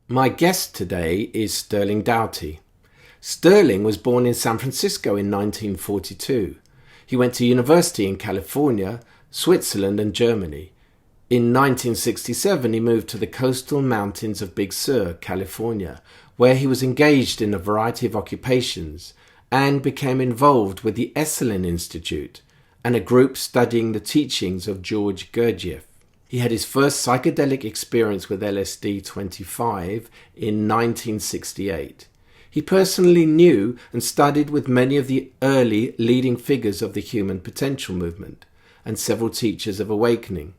My guest today is Sterling Doughty. Sterling was born in San Francisco in 1942. He went to university in California, Switzerland, and Germany. In 1967, he moved to the coastal mountains of Big Sur, California, where he was engaged in a variety of occupations and became involved with the Esalen Institute and a group studying the teachings of George Gurdjieff. He had his first psychedelic experience with LSD-25 in 1968. He personally knew and studied with many of the early leading figures of the human potential movement and several teachers of awakening.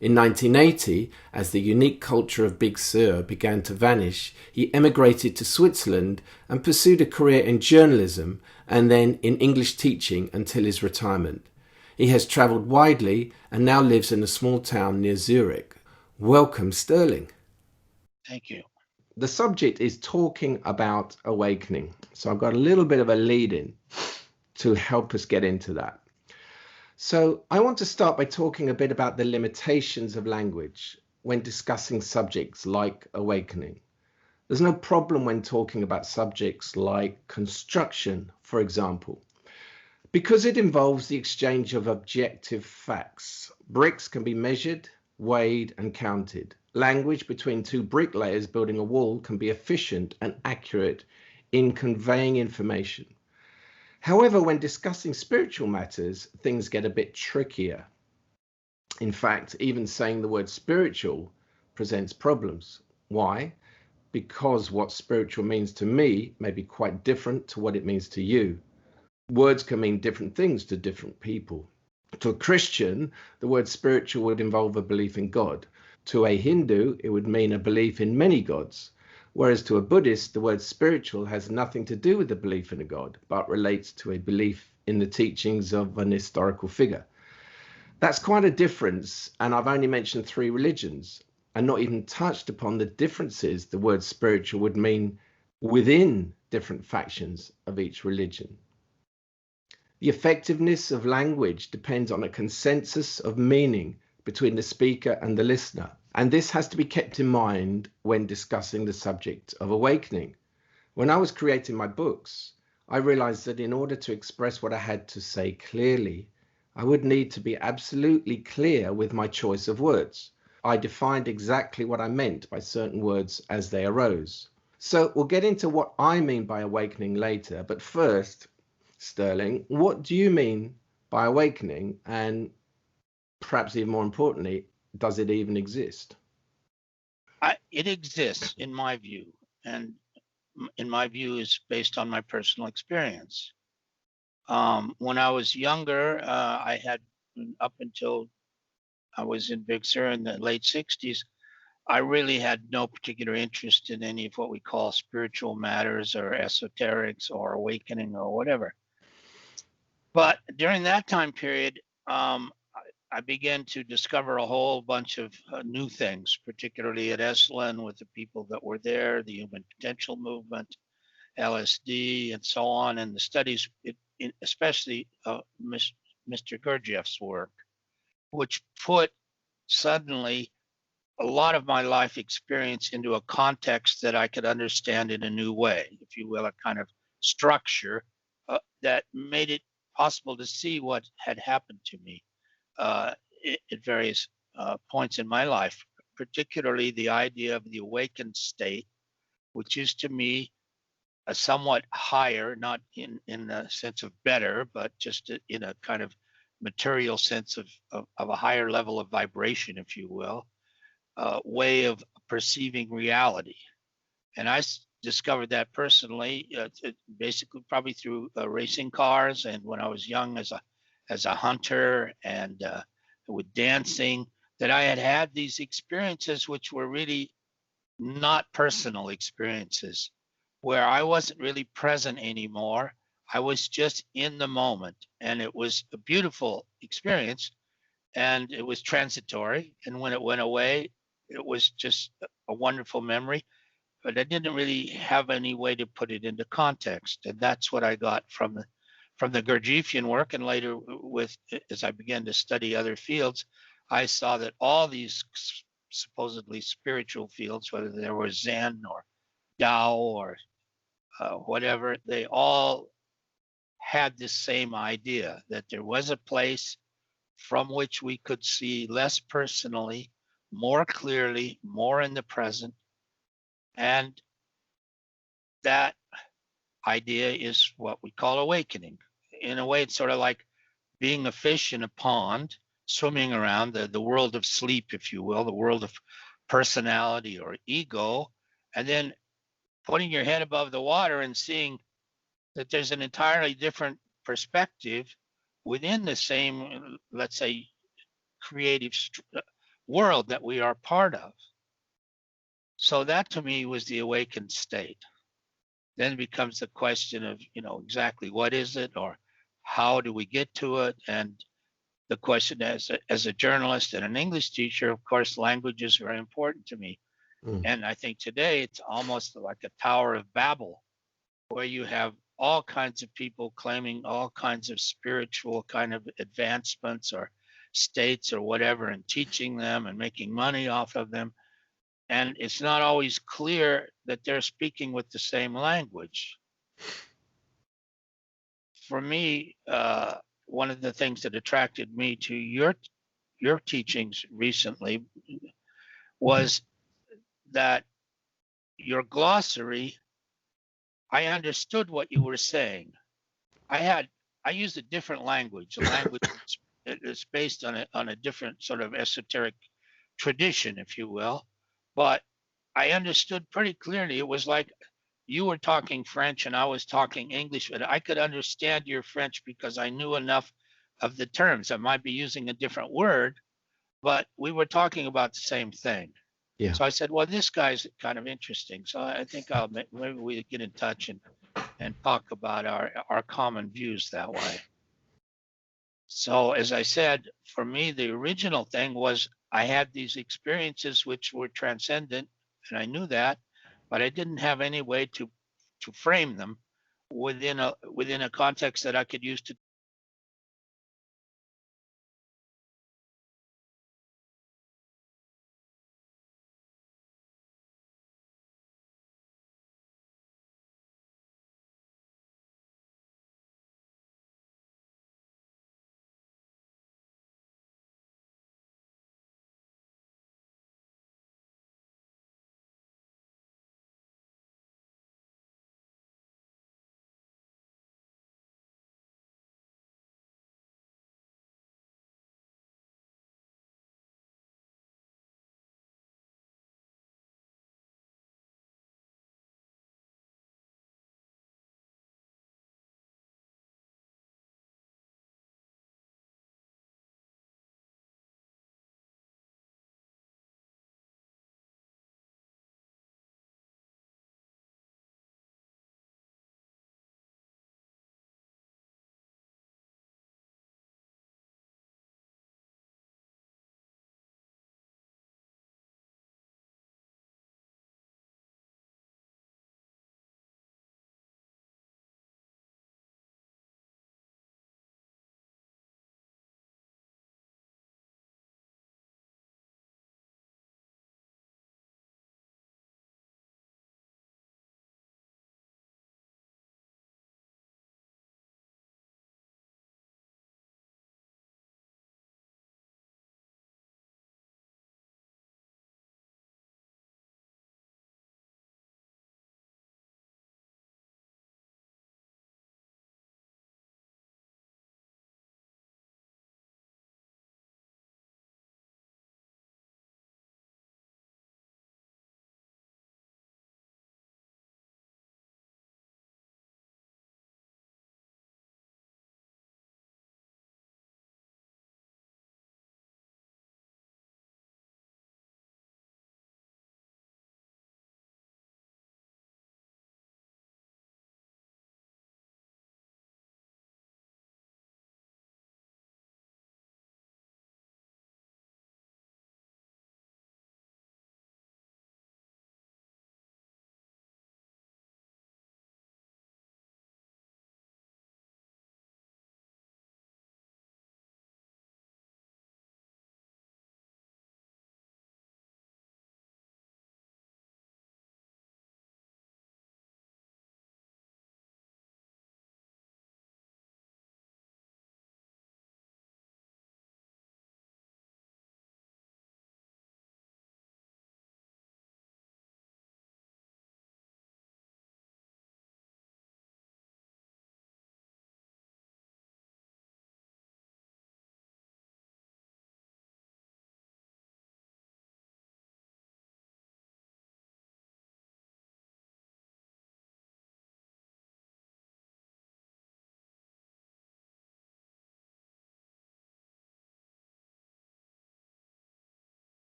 In 1980, as the unique culture of Big Sur began to vanish, he emigrated to Switzerland and pursued a career in journalism and then in English teaching until his retirement. He has travelled widely and now lives in a small town near Zurich. Welcome, Sterling. Thank you. The subject is talking about awakening. So I've got a little bit of a lead in to help us get into that. So I want to start by talking a bit about the limitations of language when discussing subjects like awakening. There's no problem when talking about subjects like construction, for example, because it involves the exchange of objective facts. Bricks can be measured, weighed, and counted. Language between two bricklayers building a wall can be efficient and accurate in conveying information. However, when discussing spiritual matters, things get a bit trickier. In fact, even saying the word spiritual presents problems. Why? Because what spiritual means to me may be quite different to what it means to you. Words can mean different things to different people. To a Christian, the word spiritual would involve a belief in God. To a Hindu, it would mean a belief in many gods. Whereas to a Buddhist, the word spiritual has nothing to do with the belief in a god, but relates to a belief in the teachings of an historical figure. That's quite a difference, and I've only mentioned 3 religions, and not even touched upon the differences the word spiritual would mean within different factions of each religion. The effectiveness of language depends on a consensus of meaning between the speaker and the listener, and this has to be kept in mind when discussing the subject of awakening. When I was creating my books, I realized that in order to express what I had to say clearly, I would need to be absolutely clear with my choice of words. I defined exactly what I meant by certain words as they arose. So we'll get into what I mean by awakening later, but first, Sterling, what do you mean by awakening, and perhaps even more importantly, does it even exist? It exists in my view, and in my view is based on my personal experience. When I was younger, I had up until I was in Big Sur in the late 60s, I really had no particular interest in any of what we call spiritual matters or esoterics or awakening or whatever. But during that time period, I began to discover a whole bunch of new things, particularly at Esalen with the people that were there, the human potential movement, LSD, and so on, and the studies, especially Mr. Gurdjieff's work, which put suddenly a lot of my life experience into a context that I could understand in a new way, if you will, a kind of structure that made it possible to see what had happened to me at various points in my life, particularly the idea of the awakened state, which is to me a somewhat higher, not in the sense of better, but just in a kind of material sense of a higher level of vibration, if you will, way of perceiving reality. And I discovered that personally, basically probably through racing cars, and when I was young as a hunter and with dancing, that I had these experiences which were really not personal experiences, where I wasn't really present anymore. I was just in the moment, and it was a beautiful experience, and it was transitory. And when it went away, it was just a wonderful memory, but I didn't really have any way to put it into context. And that's what I got from the Gurdjieffian work. And later, as I began to study other fields, I saw that all these supposedly spiritual fields, whether they were Zen or Tao or whatever, they all had this same idea that there was a place from which we could see less personally, more clearly, more in the present. And that idea is what we call awakening. In a way, it's sort of like being a fish in a pond, swimming around the world of sleep, if you will, the world of personality or ego, and then putting your head above the water and seeing that there's an entirely different perspective within the same, let's say, creative world that we are part of. So that to me was the awakened state. Then it becomes the question of, exactly what is it, or how do we get to it? And the question as a journalist and an English teacher, of course, language is very important to me. And I think today it's almost like a Tower of Babel, where you have all kinds of people claiming all kinds of spiritual kind of advancements or states or whatever, and teaching them and making money off of them. And it's not always clear that they're speaking with the same language. For me, one of the things that attracted me to your teachings recently was that your glossary, I understood what you were saying. I used a different language, a language that's based on a different sort of esoteric tradition, if you will. But I understood pretty clearly. It was like you were talking French and I was talking English, but I could understand your French because I knew enough of the terms. I might be using a different word, but we were talking about the same thing. Yeah. So I said, well, this guy's kind of interesting. So I think maybe we get in touch and talk about our common views that way. So as I said, for me, the original thing was I had these experiences which were transcendent, and I knew that, but I didn't have any way to frame them within a context that I could use to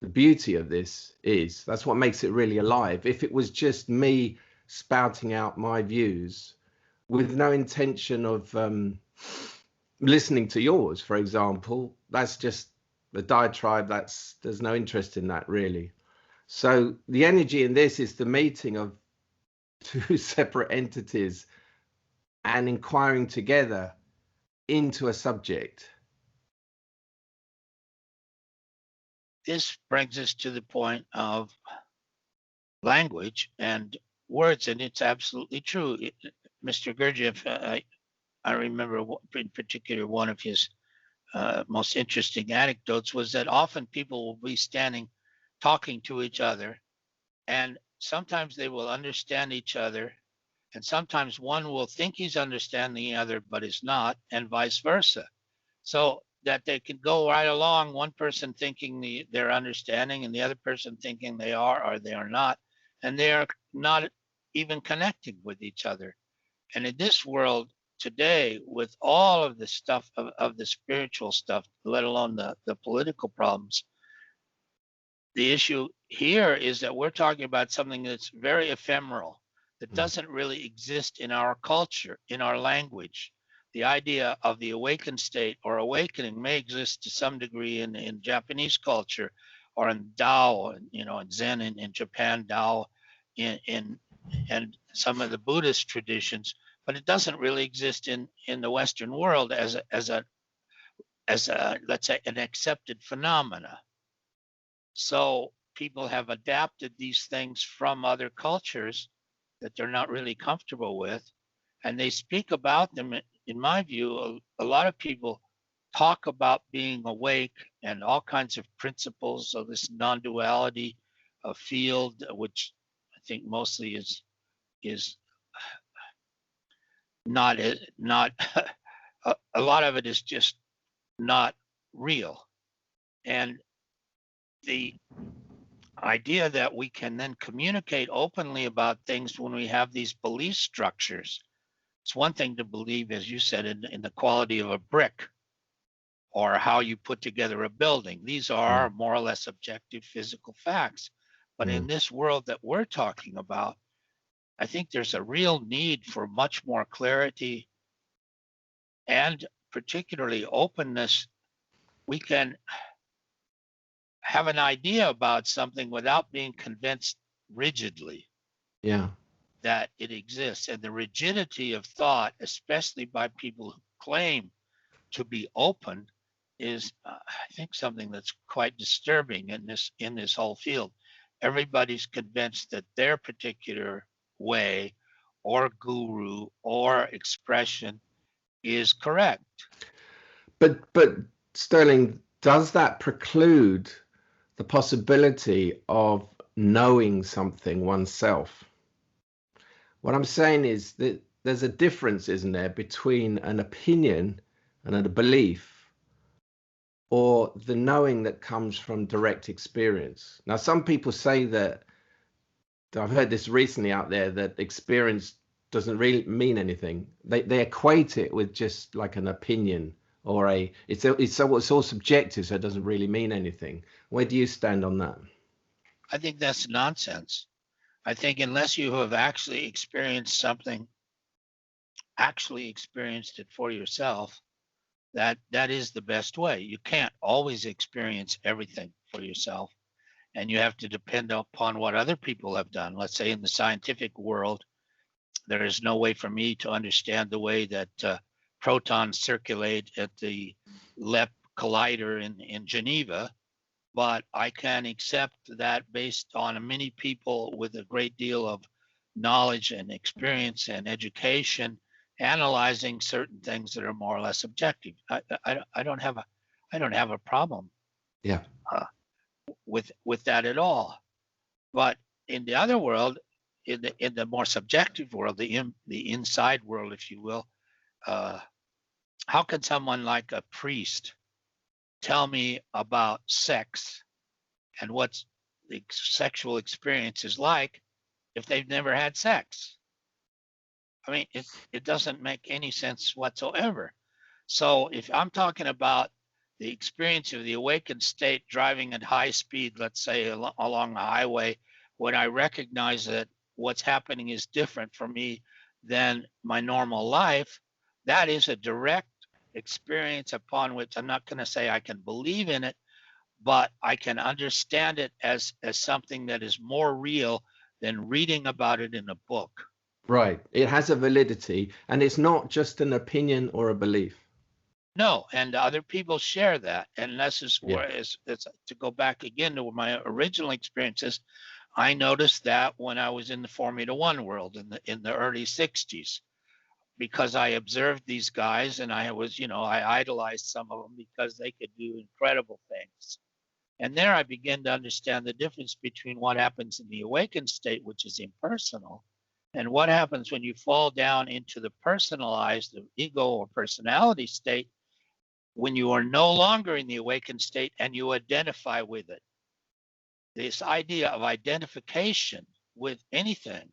the beauty of this is. That's what makes it really alive. If it was just me spouting out my views with no intention of listening to yours, for example, that's just the diatribe. There's no interest in that, really. So the energy in this is the meeting of two separate entities and inquiring together into a subject. This brings us to the point of language and words, and it's absolutely true. Mr. Gurdjieff, I remember in particular one of his most interesting anecdotes was that often people will be standing talking to each other, and sometimes they will understand each other, and sometimes one will think he's understanding the other but is not, and vice versa. So that they can go right along, one person thinking they're understanding and the other person thinking they are or they are not, and they are not even connecting with each other. And in this world today, with all of the stuff of the spiritual stuff, let alone the political problems, the issue here is that we're talking about something that's very ephemeral, that doesn't really exist in our culture, in our language. The idea of the awakened state or awakening may exist to some degree in Japanese culture, or in Tao, in Zen in Japan, Tao in and some of the Buddhist traditions, but it doesn't really exist in the Western world as a let's say an accepted phenomena. So people have adapted these things from other cultures that they're not really comfortable with, and they speak about them. In my view, a lot of people talk about being awake and all kinds of principles of this non-duality of field, which I think mostly is not a lot of it is just not real. And the idea that we can then communicate openly about things when we have these belief structures. It's one thing to believe, as you said, in the quality of a brick or how you put together a building. These are more or less objective physical facts. But in this world that we're talking about, I think there's a real need for much more clarity and particularly openness. We can have an idea about something without being convinced rigidly that it exists. And the rigidity of thought, especially by people who claim to be open, is I think something that's quite disturbing in this whole field. Everybody's convinced that their particular way or guru or expression is correct. But Sterling, does that preclude the possibility of knowing something oneself? What I'm saying is that there's a difference, isn't there, between an opinion and a belief, or the knowing that comes from direct experience. Now, some people say that, I've heard this recently out there, that experience doesn't really mean anything. They equate it with just like an opinion, or it's all subjective, so it doesn't really mean anything. Where do you stand on that? I think that's nonsense. I think unless you have actually experienced something, actually experienced it for yourself, that is the best way. You can't always experience everything for yourself, and you have to depend upon what other people have done. Let's say in the scientific world, there is no way for me to understand the way that protons circulate at the LEP collider in Geneva, but I can accept that based on many people with a great deal of knowledge and experience and education analyzing certain things that are more or less objective. I don't have a problem with that at all. But in the other world, in the more subjective world, the inside world, if you will, how can someone like a priest tell me about sex and what the sexual experience is like if they've never had sex? I mean, it doesn't make any sense whatsoever. So if I'm talking about the experience of the awakened state driving at high speed, let's say along a highway, when I recognize that what's happening is different for me than my normal life, that is a direct experience upon which I'm not going to say I can believe in it, but I can understand it as something that is more real than reading about it in a book. Right. It has a validity, and it's not just an opinion or a belief. No, and other people share that. And this is where, it's to go back again to my original experiences, I noticed that when I was in the Formula One world in the early 60s, because I observed these guys and I was, I idolized some of them because they could do incredible things. And there I began to understand the difference between what happens in the awakened state, which is impersonal, and what happens when you fall down into the personalized, the ego or personality state, when you are no longer in the awakened state and you identify with it. This idea of identification with anything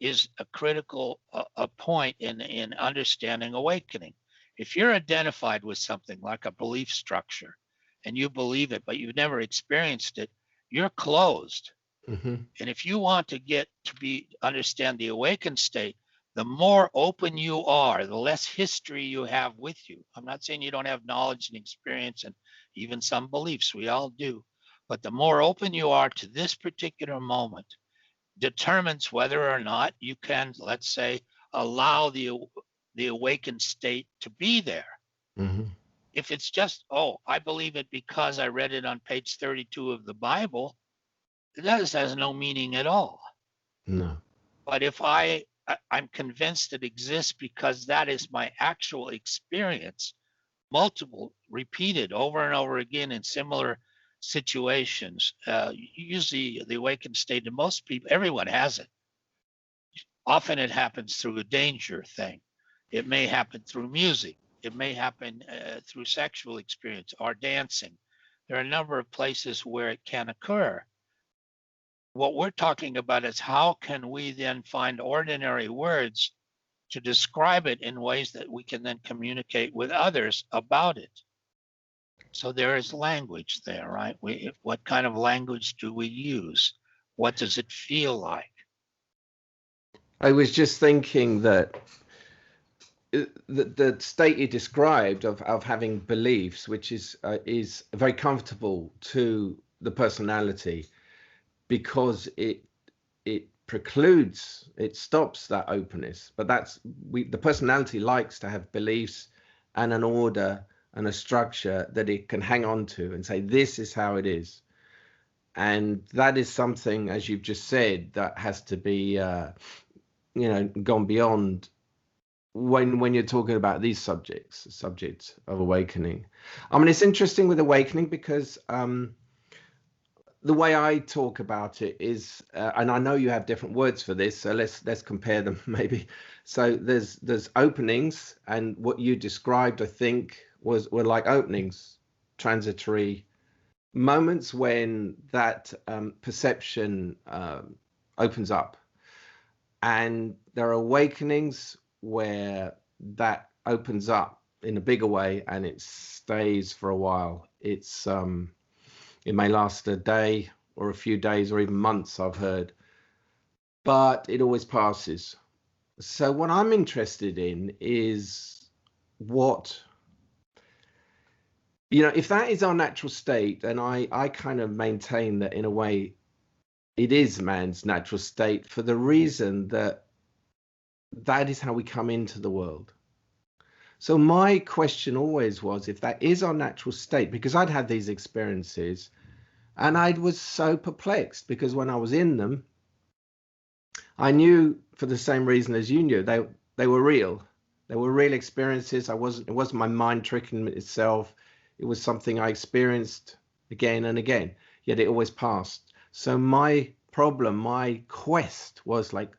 is a critical a point in understanding awakening. If you're identified with something like a belief structure and you believe it, but you've never experienced it, you're closed. Mm-hmm. And if you want to get to understand the awakened state, the more open you are, the less history you have with you. I'm not saying you don't have knowledge and experience and even some beliefs, we all do. But the more open you are to this particular moment determines whether or not you can, let's say, allow the awakened state to be there. Mm-hmm. If it's just, oh, I believe it because I read it on page 32 of the Bible, that has no meaning at all. No. But if I'm convinced it exists because that is my actual experience, multiple, repeated over and over again in similar situations. Usually the awakened state, and most people, everyone has it. Often it happens through a danger thing. It may happen through music. It may happen through sexual experience or dancing. There are a number of places where it can occur. What we're talking about is how can we then find ordinary words to describe it in ways that we can then communicate with others about it. So there is language there, right? What kind of language do we use? What does it feel like? I was just thinking that the state you described of having beliefs, which is very comfortable to the personality, because it precludes, it stops that openness. But the personality likes to have beliefs and an order and a structure that it can hang on to and say, this is how it is. And that is something, as you've just said, that has to be gone beyond when you're talking about these subjects of awakening. I mean, it's interesting with awakening because the way I talk about it is, and I know you have different words for this, so let's compare them maybe. So there's openings, and what you described, I think, were like openings, transitory moments when that perception opens up, and there are awakenings where that opens up in a bigger way and it stays for a while. It may last a day or a few days or even months, I've heard, but it always passes. So what I'm interested in is if that is our natural state, and I kind of maintain that in a way it is man's natural state, for the reason that is how we come into the world. So my question always was, if that is our natural state, because I'd had these experiences and I was so perplexed, because when I was in them, I knew, for the same reason as you knew, they were real. They were real experiences. It wasn't my mind tricking itself. It was something I experienced again and again, yet it always passed. So my problem, my quest was like,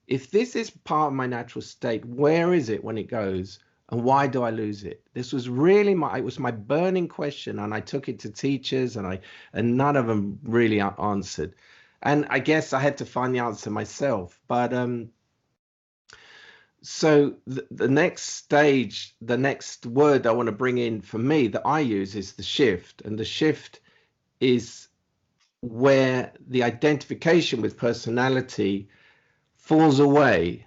if this is part of my natural state, where is it when it goes? And why do I lose it? This was really it was my burning question, and I took it to teachers, and none of them really answered. And I guess I had to find the answer myself. But So the next stage, the next word I want to bring in for me that I use is the shift. And the shift is where the identification with personality falls away.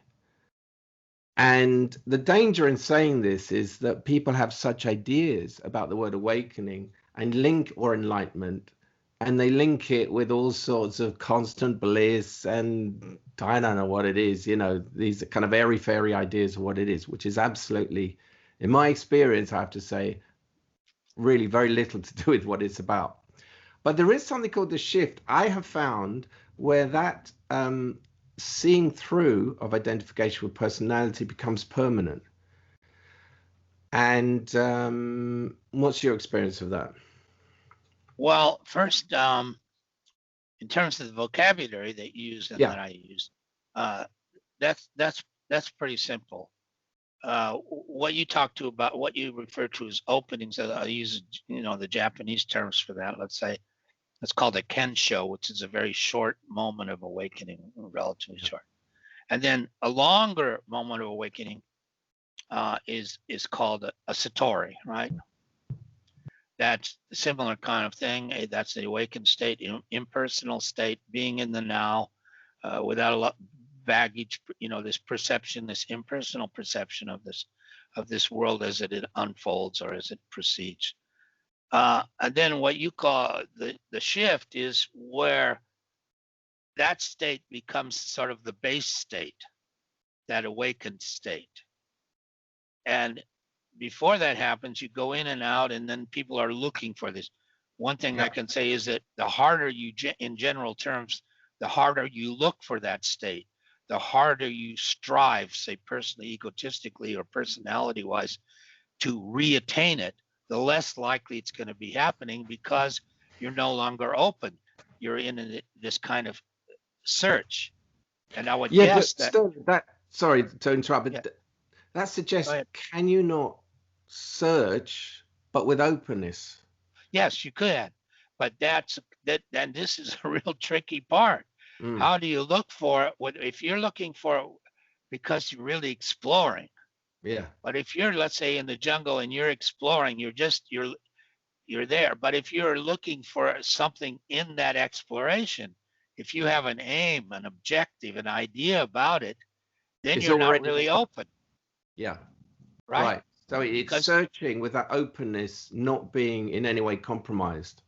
And the danger in saying this is that people have such ideas about the word awakening and link or enlightenment, and they link it with all sorts of constant bliss and I don't know what it is, you know, these kind of airy fairy ideas of what it is, which is absolutely, in my experience, I have to say, really very little to do with what it's about. But there is something called the shift I have found where that seeing through of identification with personality becomes permanent. And what's your experience of that? Well, first, in terms of the vocabulary that you use and that I use, that's pretty simple. What you talk to about, what you refer to as openings, I use, you know, the Japanese terms for that. Let's say it's called a kensho, which is a very short moment of awakening, relatively short. And then a longer moment of awakening is called a satori, right? That's a similar kind of thing. That's the awakened state, impersonal state, being in the now, without a lot baggage. You know, this perception, this impersonal perception of this world as it unfolds or as it proceeds. And then what you call the shift is where that state becomes sort of the base state, that awakened state. And before that happens, you go in and out, and then people are looking for this. One thing I can say is that the harder you, in general terms, the harder you look for that state, the harder you strive, say personally, egotistically, or personality-wise, to reattain it, the less likely it's going to be happening because you're no longer open. You're in this kind of search. And I would guess but still, sorry to interrupt, but that suggests, can you not search but with openness? Yes, you could, but and this is a real tricky part. How do you look for it? If you're looking for it because you're really exploring? Yeah. But if you're, let's say, in the jungle and you're exploring, you're there. But if you're looking for something in that exploration, if you have an aim, an objective, an idea about it, then you're not really open. Yeah. Right. So it's searching with that openness, not being in any way compromised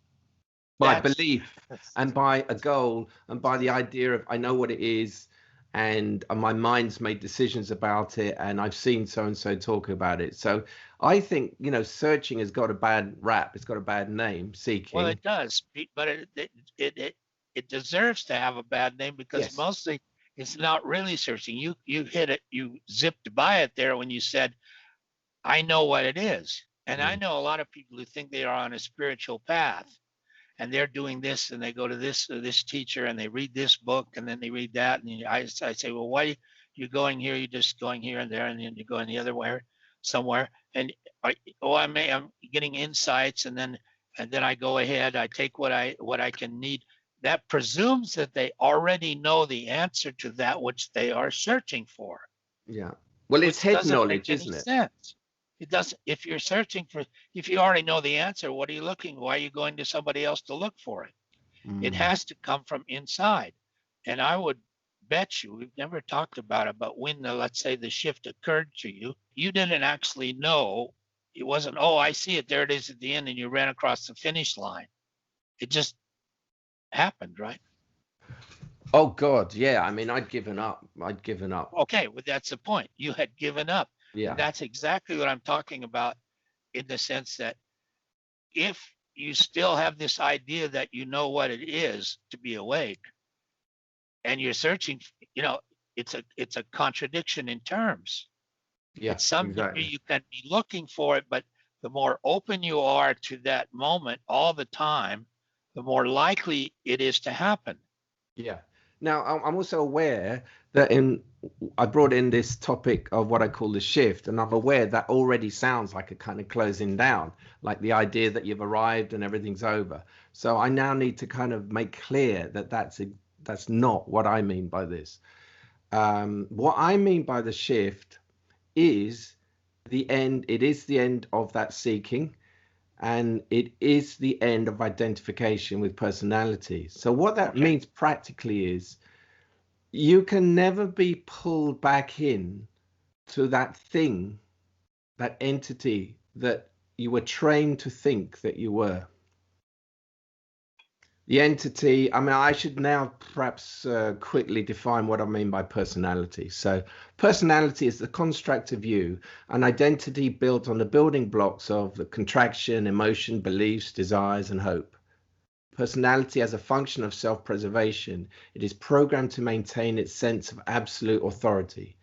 by belief and by a goal and by the idea of, I know what it is, and my mind's made decisions about it, and I've seen so and so talk about it. So I think, you know, searching has got a bad rap. It's got a bad name, seeking. Well, it does, but it deserves to have a bad name because mostly it's not really searching. You hit it, you zipped by it there when you said, I know what it is. And I know a lot of people who think they are on a spiritual path and they're doing this and they go to this teacher and they read this book and then they read that. And I say, well, why are you going here? You're just going here and there and then you're going the other way somewhere. And I'm getting insights and then I go ahead, I take what I can need. That presumes that they already know the answer to that which they are searching for. Yeah. Well, it's head knowledge, isn't it? Sense. It doesn't. If you're searching for, if you already know the answer, what are you looking? Why are you going to somebody else to look for it? It has to come from inside. And I would bet you, we've never talked about it, but when let's say the shift occurred to you, you didn't actually know. It wasn't, oh, I see it, there it is at the end, and you ran across the finish line. It just happened, right? Oh God, yeah. I mean, I'd given up. Okay, well, that's the point. You had given up. Yeah. And that's exactly what I'm talking about, in the sense that if you still have this idea that you know what it is to be awake, and you're searching, you know, it's a contradiction in terms. Yeah. At some degree, you can be looking for it, but the more open you are to that moment all the time, the more likely it is to happen. Yeah. Now, I'm also aware that I brought in this topic of what I call the shift, and I'm aware that already sounds like a kind of closing down, like the idea that you've arrived and everything's over. So I now need to kind of make clear that that's not what I mean by this. What I mean by the shift is the end. It is the end of that seeking, and it is the end of identification with personality. So what that means practically is you can never be pulled back in to that thing, that entity that you were trained to think that you were. The entity, I mean, I should now perhaps quickly define what I mean by personality. So personality is the construct of you, an identity built on the building blocks of the contraction, emotion, beliefs, desires, and hope. Personality as a function of self-preservation, it is programmed to maintain its sense of absolute authority.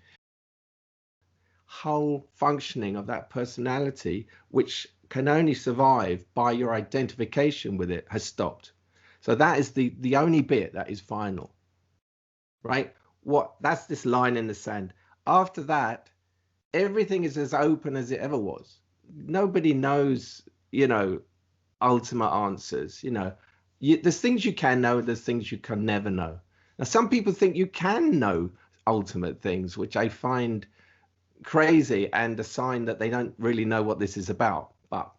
Whole functioning of that personality, which can only survive by your identification with it, has stopped. So that is the only bit that is final, right? That's this line in the sand. After that, everything is as open as it ever was. Nobody knows, ultimate answers. There's things you can know, there's things you can never know. Now, some people think you can know ultimate things, which I find crazy and a sign that they don't really know what this is about. But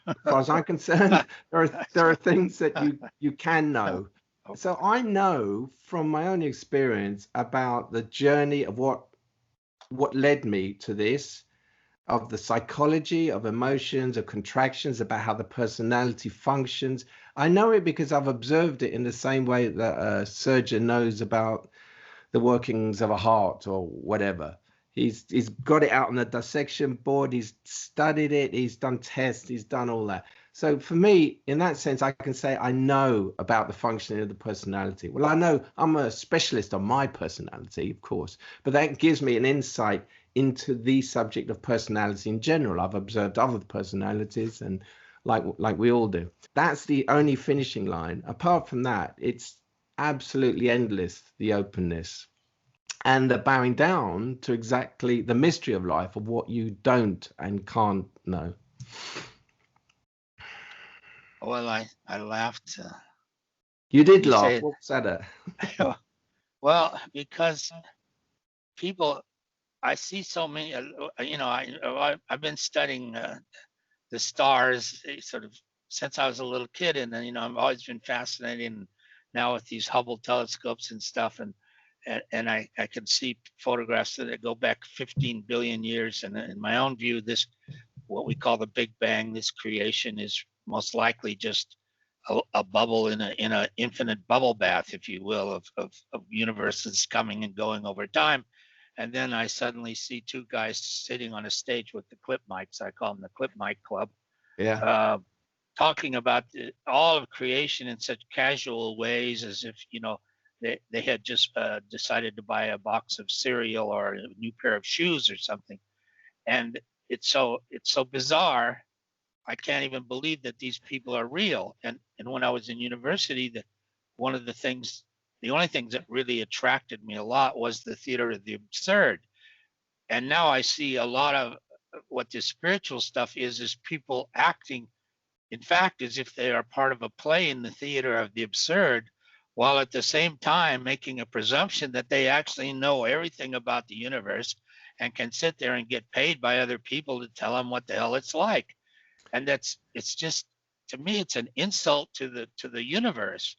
as far as I'm concerned, there are things that you can know. So I know from my own experience about the journey of what led me to this, of the psychology of emotions, of contractions, about how the personality functions. I know it because I've observed it in the same way that a surgeon knows about the workings of a heart or whatever. He's got it out on the dissection board. He's studied it. He's done tests. He's done all that. So for me, in that sense, I can say I know about the functioning of the personality. Well, I know I'm a specialist on my personality, of course, but that gives me an insight into the subject of personality in general. I've observed other personalities, and like we all do. That's the only finishing line. Apart from that, it's absolutely endless, the openness and the bowing down to exactly the mystery of life, of what you don't and can't know. Well, I laughed. You did laugh. What was that? Well, because people, I see so many. I've been studying the stars sort of since I was a little kid, and then I've always been fascinated. And now with these Hubble telescopes and stuff, and I can see photographs that go back 15 billion years. And in my own view, this, what we call the Big Bang, this creation is most likely just a bubble in a infinite bubble bath, if you will, of universes coming and going over time. And then I suddenly see two guys sitting on a stage with the clip mics. I call them the Clip Mic Club. Yeah. Talking about all of creation in such casual ways, as if they had just decided to buy a box of cereal or a new pair of shoes or something. And it's so bizarre. I can't even believe that these people are real. And when I was in university, the only things that really attracted me a lot was the theater of the absurd. And now I see a lot of what this spiritual stuff is people acting, in fact, as if they are part of a play in the theater of the absurd, while at the same time making a presumption that they actually know everything about the universe and can sit there and get paid by other people to tell them what the hell it's like. And it's just, to me, it's an insult to the universe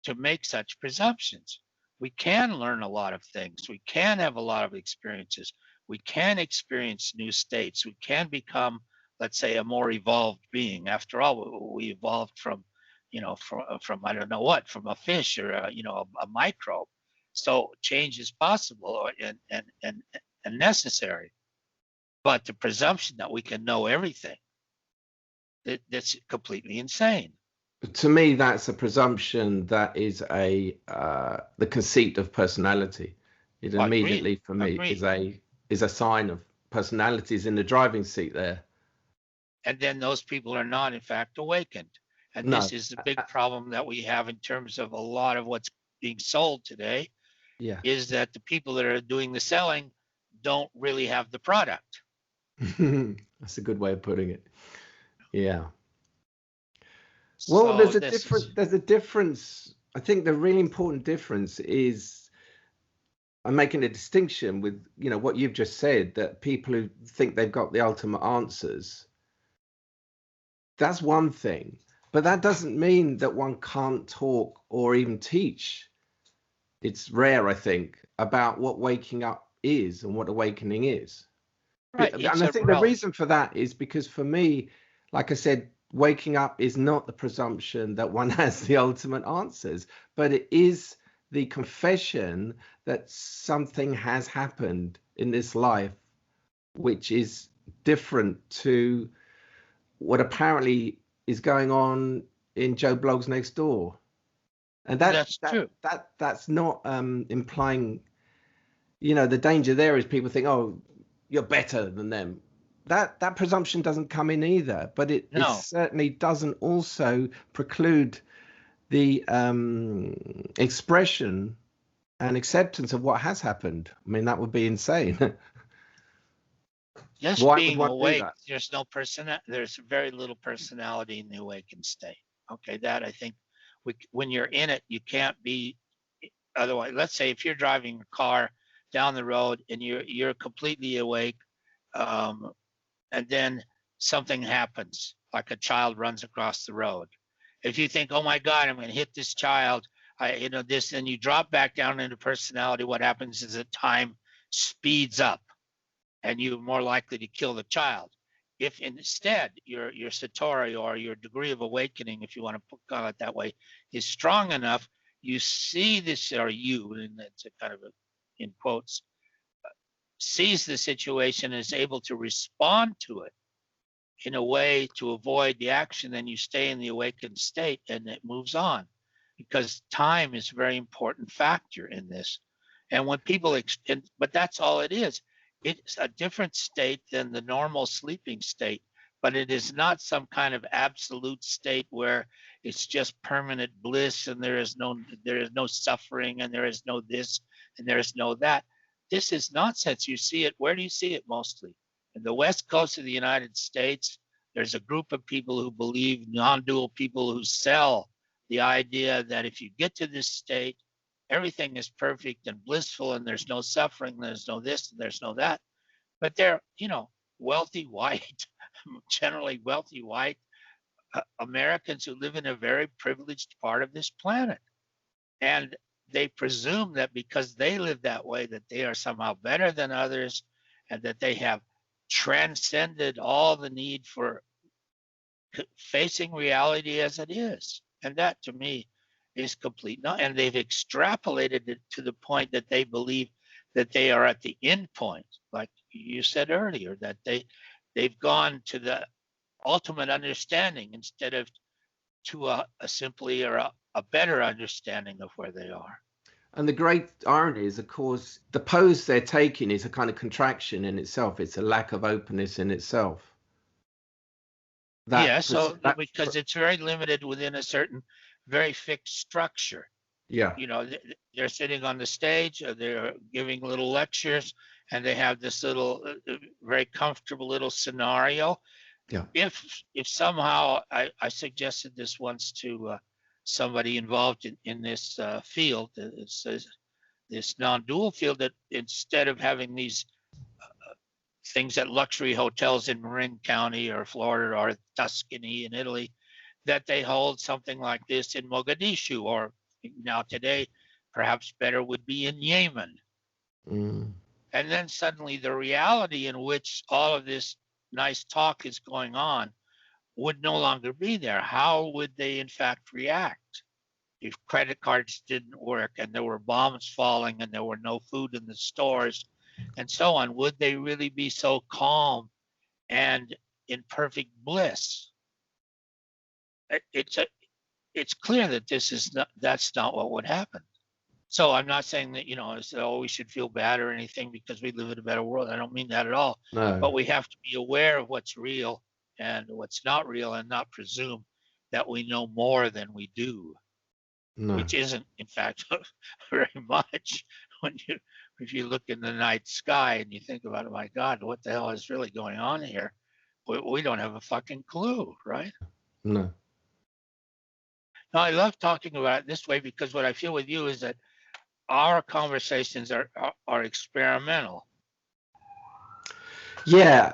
to make such presumptions. We can learn a lot of things. We can have a lot of experiences. We can experience new states. We can become, let's say, a more evolved being. After all, we evolved from I don't know what, from a fish or a microbe. So change is possible and necessary. But the presumption that we can know everything, that's completely insane. To me, that's a presumption that is the conceit of personality. It immediately, for me, is a sign of personalities in the driving seat there. And then those people are not, in fact, awakened. And this is the big problem that we have in terms of a lot of what's being sold today. Yeah, is that the people that are doing the selling don't really have the product. That's a good way of putting it. Yeah. Well, so there's a difference. I think the really important difference is I'm making a distinction with, what you've just said, that people who think they've got the ultimate answers, that's one thing. But that doesn't mean that one can't talk or even teach. It's rare, I think, about what waking up is and what awakening is. Right. And It's I a think the reason for that is because for me, like I said, waking up is not the presumption that one has the ultimate answers, but it is the confession that something has happened in this life which is different to what apparently is going on in Joe Blogg's next door. And that's true. that's not implying, the danger there is people think, oh, you're better than them. That presumption doesn't come in either, but it certainly doesn't also preclude the expression and acceptance of what has happened. I mean, that would be insane. Just Why being would one do awake, that? there's very little personality in the awakened state. Okay, that I think when you're in it, you can't be otherwise. Let's say if you're driving a car down the road and you're completely awake, and then something happens, like a child runs across the road. If you think, oh my God, I'm going to hit this child, this, and you drop back down into personality, what happens is that time speeds up and you're more likely to kill the child. If instead your satori, or your degree of awakening, if you want to call it that way, is strong enough, you see this, or you, and it's a kind of in quotes, sees the situation, is able to respond to it in a way to avoid the action, then you stay in the awakened state and it moves on, because time is a very important factor in this. And when people, but that's all it is. It's a different state than the normal sleeping state, but it is not some kind of absolute state where it's just permanent bliss and there is no suffering and there is no this and there is no that. This is nonsense. You see it. Where do you see it mostly? In the west coast of the United States, there's a group of people who believe, non-dual people who sell the idea that if you get to this state, everything is perfect and blissful and there's no suffering, there's no this, and there's no that. But they're, wealthy white, generally wealthy white Americans who live in a very privileged part of this planet. And they presume that because they live that way, that they are somehow better than others and that they have transcended all the need for facing reality as it is. And that to me is complete. And they've extrapolated it to the point that they believe that they are at the end point, like you said earlier, that they've gone to the ultimate understanding instead of to a simply or a better understanding of where they are. And the great irony is, of course, the pose they're taking is a kind of contraction in itself. It's a lack of openness in itself. Because it's very limited within a certain very fixed structure. Yeah. They're sitting on the stage, or they're giving little lectures, and they have this little, very comfortable little scenario. Yeah. If somehow, I suggested this once to somebody involved in this field, this non-dual field, that instead of having these things at luxury hotels in Marin County or Florida or Tuscany in Italy, that they hold something like this in Mogadishu, or now today, perhaps better would be in Yemen. Mm. And then suddenly the reality in which all of this nice talk is going on would no longer be there. How would they in fact react if credit cards didn't work and there were bombs falling and there were no food in the stores and so on? Would they really be so calm and in perfect bliss? It's clear that that's not what would happen. So I'm not saying that, we should feel bad or anything because we live in a better world. I don't mean that at all. No. But we have to be aware of what's real and what's not real, and not presume that we know more than we do. No. Which isn't, in fact, very much. If you look in the night sky and you think about, oh my God, what the hell is really going on here? We don't have a fucking clue, right? No. No, I love talking about it this way because what I feel with you is that our conversations are experimental. Yeah,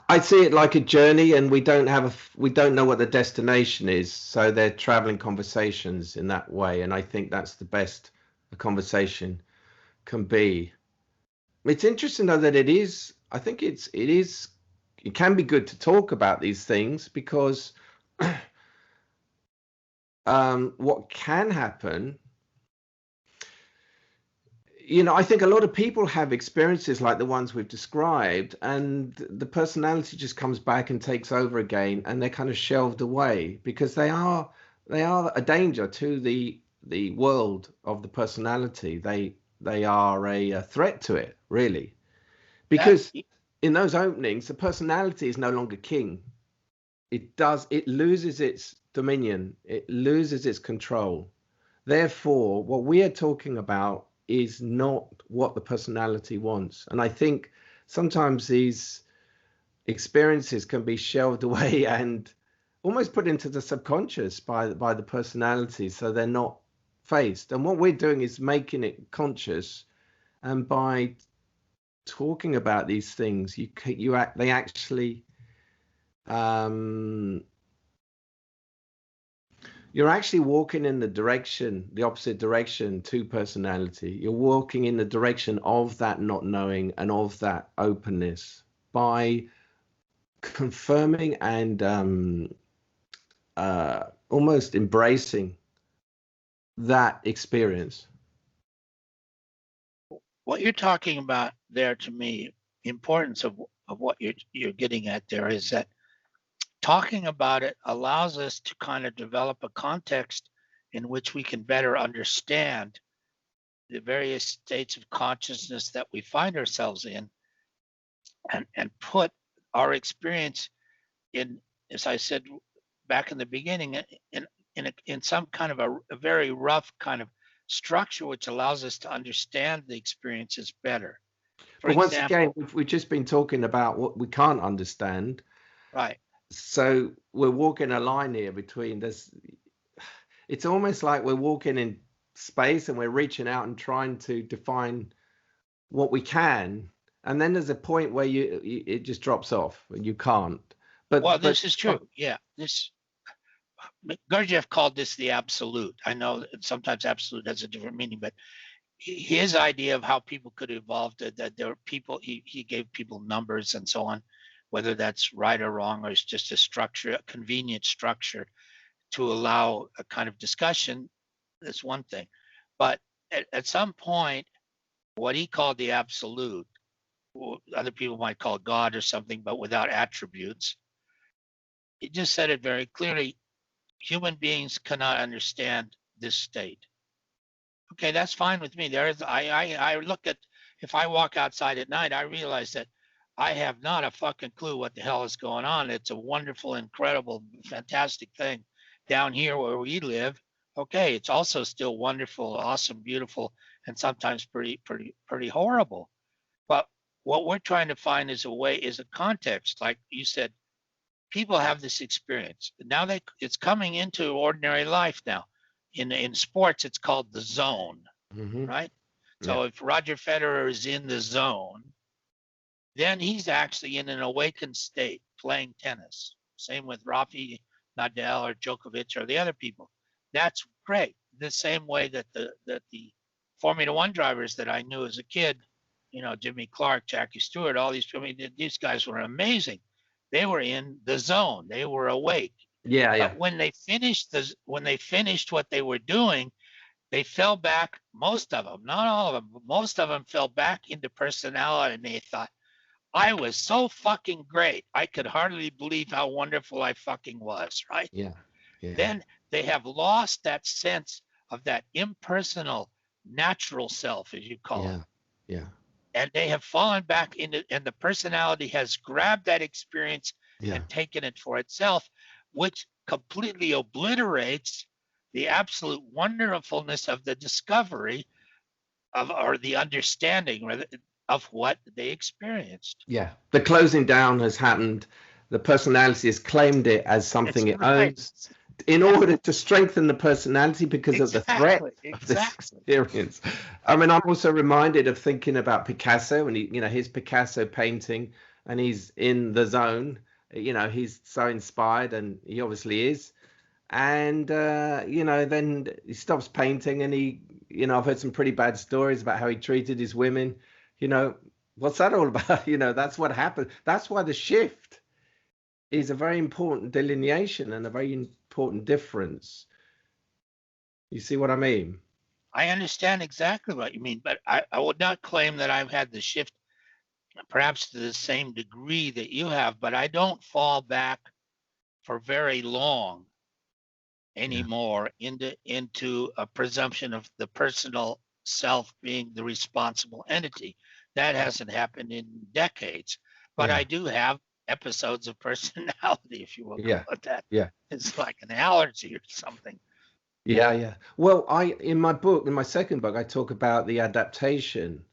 I see it like a journey, and we don't know what the destination is, so they're traveling conversations in that way, and I think that's the best a conversation can be. It's interesting though that I think it can be good to talk about these things, because what can happen, I think a lot of people have experiences like the ones we've described, and the personality just comes back and takes over again, and they're kind of shelved away because they are a danger to the world of the personality. They are a threat to it, really, because in those openings, the personality is no longer king. It loses its dominion, it loses its control. Therefore, what we are talking about is not what the personality wants. And I think sometimes these experiences can be shelved away and almost put into the subconscious by the personality, so they're not faced. And what we're doing is making it conscious, and by talking about these things, they actually you're actually walking in the opposite direction to personality. You're walking in the direction of that not knowing and of that openness by confirming and almost embracing that experience. What you're talking about there, to me, the importance of what you're getting at there is that talking about it allows us to kind of develop a context in which we can better understand the various states of consciousness that we find ourselves in, and put our experience in, as I said back in the beginning, in some kind of a very rough kind of structure, which allows us to understand the experiences better. But once again, we've just been talking about what we can't understand. Right. So we're walking a line here between this. It's almost like we're walking in space and we're reaching out and trying to define what we can, and then there's a point where it just drops off and you can't. But this is true. Yeah, Gurdjieff called this the absolute. I know that sometimes absolute has a different meaning, but his idea of how people could evolve, that there were people, he gave people numbers and so on, whether that's right or wrong, or it's just a structure, a convenient structure to allow a kind of discussion. That's one thing. But at some point, what he called the absolute, other people might call God or something, but without attributes, he just said it very clearly: human beings cannot understand this state. Okay, that's fine with me. I look at, if I walk outside at night, I realize that I have not a fucking clue what the hell is going on. It's a wonderful, incredible, fantastic thing down here where we live. Okay, it's also still wonderful, awesome, beautiful, and sometimes pretty horrible. But what we're trying to find is a context. Like you said, people have this experience. Now it's coming into ordinary life now. In sports, it's called the zone, right? Yeah. So if Roger Federer is in the zone, then he's actually in an awakened state playing tennis. Same with Rafi, Nadal, or Djokovic, or the other people. That's great. The same way that the Formula One drivers that I knew as a kid, Jimmy Clark, Jackie Stewart, all these, these guys were amazing. They were in the zone. They were awake. Yeah. But when they finished what they were doing, they fell back. Most of them, not all of them, but most of them fell back into personality, and they thought, I was so fucking great. I could hardly believe how wonderful I fucking was, right? Yeah. Then they have lost that sense of that impersonal, natural self, as you call it. Yeah. And they have fallen back into, and the personality has grabbed that experience and taken it for itself, which completely obliterates the absolute wonderfulness of the discovery or the understanding of what they experienced. Yeah, the closing down has happened. The personality has claimed it as something it owns. in order to strengthen the personality because of the threat of this Exactly. experience. I mean, I'm also reminded of thinking about Picasso and his Picasso painting, and he's in the zone. He's so inspired, and he obviously is. And then he stops painting, and I've heard some pretty bad stories about how he treated his women. What's that all about? That's what happened. That's why the shift is a very important delineation and a very important difference. You see what I mean? I understand exactly what you mean, but I would not claim that I've had the shift perhaps to the same degree that you have, but I don't fall back for very long anymore into a presumption of the personal self being the responsible entity. That hasn't happened in decades, but I do have episodes of personality, if you will call it that. Yeah. It's like an allergy or something. Yeah. Well, in my second book, I talk about the adaptation,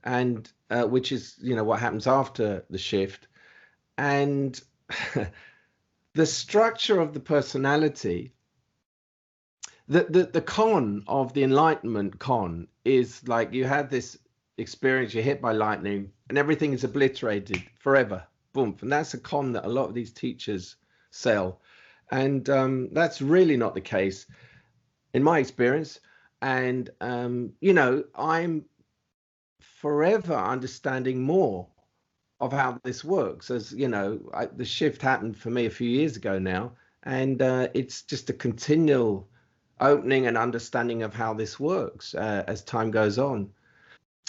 and which is what happens after the shift, and the structure of the personality. The con of the enlightenment con is like you have this experience, you're hit by lightning, and everything is obliterated forever. Boom. And that's a con that a lot of these teachers sell. And that's really not the case in my experience. And, I'm forever understanding more of how this works. As the shift happened for me a few years ago now. And it's just a continual opening and understanding of how this works as time goes on.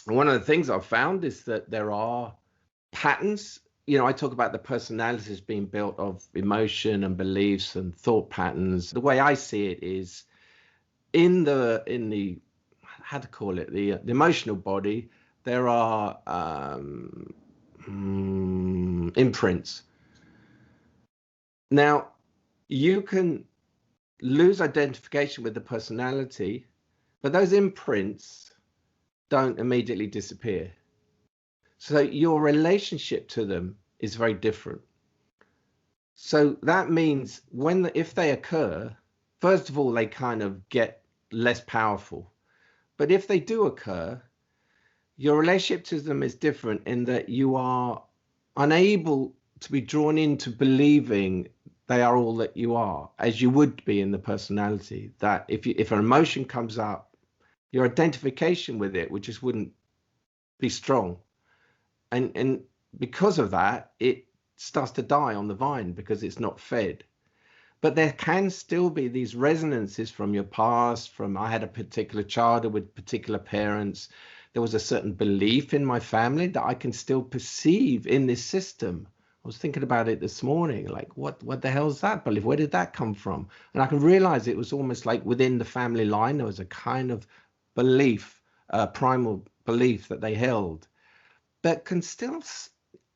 And one of the things I've found is that there are patterns. I talk about the personalities being built of emotion and beliefs and thought patterns. The way I see it is in the how to call it, the emotional body, there are imprints. Now, you can lose identification with the personality, but those imprints don't immediately disappear. So your relationship to them is very different. So that means if they occur, first of all, they kind of get less powerful. But if they do occur, your relationship to them is different in that you are unable to be drawn into believing they are all that you are, as you would be in the personality. That if an emotion comes up, your identification with it, which just wouldn't be strong. And because of that, it starts to die on the vine because it's not fed. But there can still be these resonances from your past, I had a particular childhood with particular parents. There was a certain belief in my family that I can still perceive in this system. I was thinking about it this morning, like what the hell is that belief? Where did that come from? And I can realize it was almost like within the family line, there was a kind of belief, primal belief that they held that can still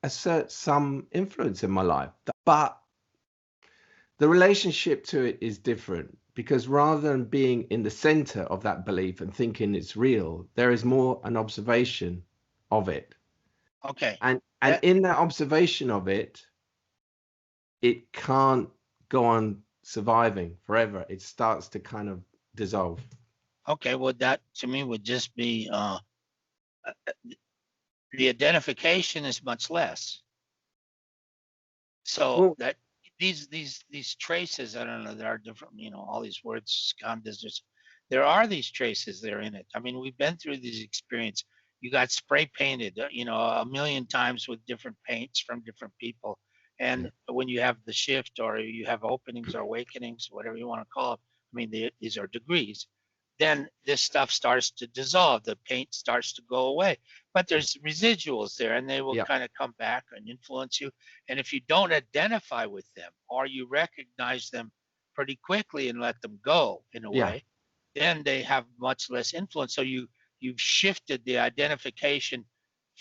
assert some influence in my life. But the relationship to it is different because rather than being in the center of that belief and thinking it's real, there is more an observation of it. Okay. And in that observation of it, it can't go on surviving forever. It starts to kind of dissolve. Okay. Well, that to me would just be the identification is much less. So that these traces, I don't know, there are different, all these words, there are these traces there in it. I mean, we've been through these experiences. You got spray painted, a million times with different paints from different people. And when you have the shift or you have openings or awakenings, whatever you want to call it, I mean, these are degrees. Then this stuff starts to dissolve. The paint starts to go away, but there's residuals there, and they will kind of come back and influence you. And if you don't identify with them or you recognize them pretty quickly and let them go in a way, then they have much less influence. So you've shifted the identification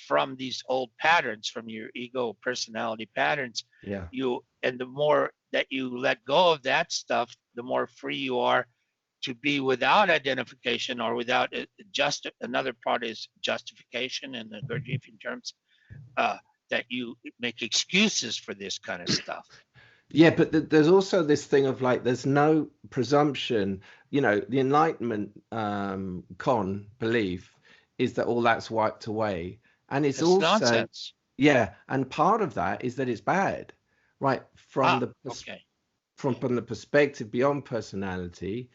from these old patterns, from your ego personality patterns. And the more that you let go of that stuff, the more free you are to be without identification or without just another part is justification in the Gurdjieffian terms, that you make excuses for this kind of stuff. Yeah, but there's also this thing of like, there's no presumption. You know, the Enlightenment belief is that all that's wiped away, and it's It's also, nonsense. yeah, and part of that is that it's bad, right? Ah, okay. Okay. From the perspective beyond personality,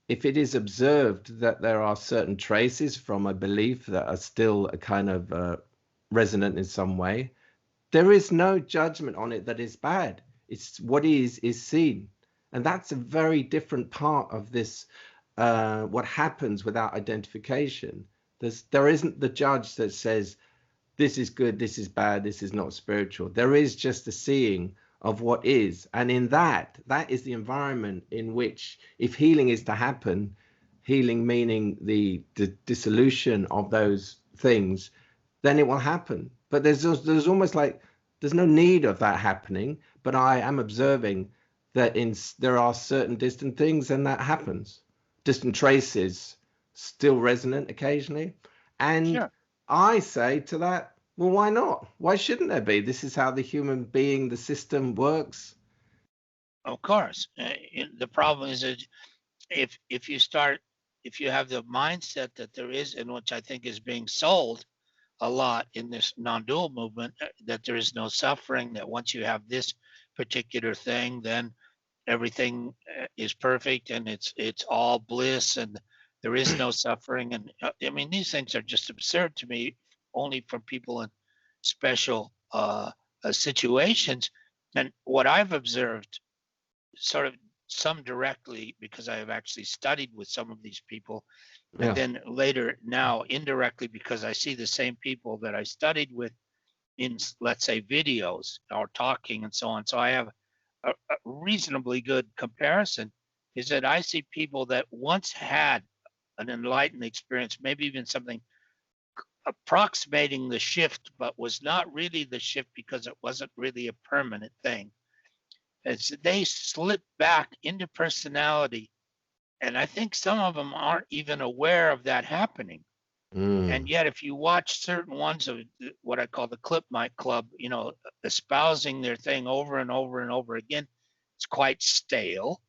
if it is observed that there are certain traces from a belief that are still a kind of resonant in some way, there is no judgment on it that is bad. It's what is seen. And that's a very different part of this, what happens without identification. There isn't the judge that says, this is good, this is bad, this is not spiritual. There is just the seeing of what is. And in that is the environment in which, if healing is to happen, healing meaning the dissolution of those things, then it will happen. But there's almost like there's no need of that happening. But I am observing that there are certain distant things, and that happens. Distant traces still resonant occasionally, and Sure. I say to that, well, why not? Why shouldn't there be? This is how the human being, the system works. Of course. The problem is that if you start, if you have the mindset that there is, and which I think is being sold a lot in this non-dual movement, that there is no suffering, that once you have this particular thing, then everything is perfect and it's all bliss and there is no suffering. And I mean, these things are just absurd to me, only for people in special situations. And what I've observed, sort of some directly because I have actually studied with some of these people, and Yeah. then later now indirectly because I see the same people that I studied with in, let's say, videos or talking and so on. So I have a reasonably good comparison, is that I see people that once had an enlightened experience, maybe even something approximating the shift, but was not really the shift because it wasn't really a permanent thing. As they slip back into personality, and I think some of them aren't even aware of that happening. And Mm. yet, if you watch certain ones of what I call the Clip Mic Club, you know, espousing their thing over and over and over again, it's quite stale.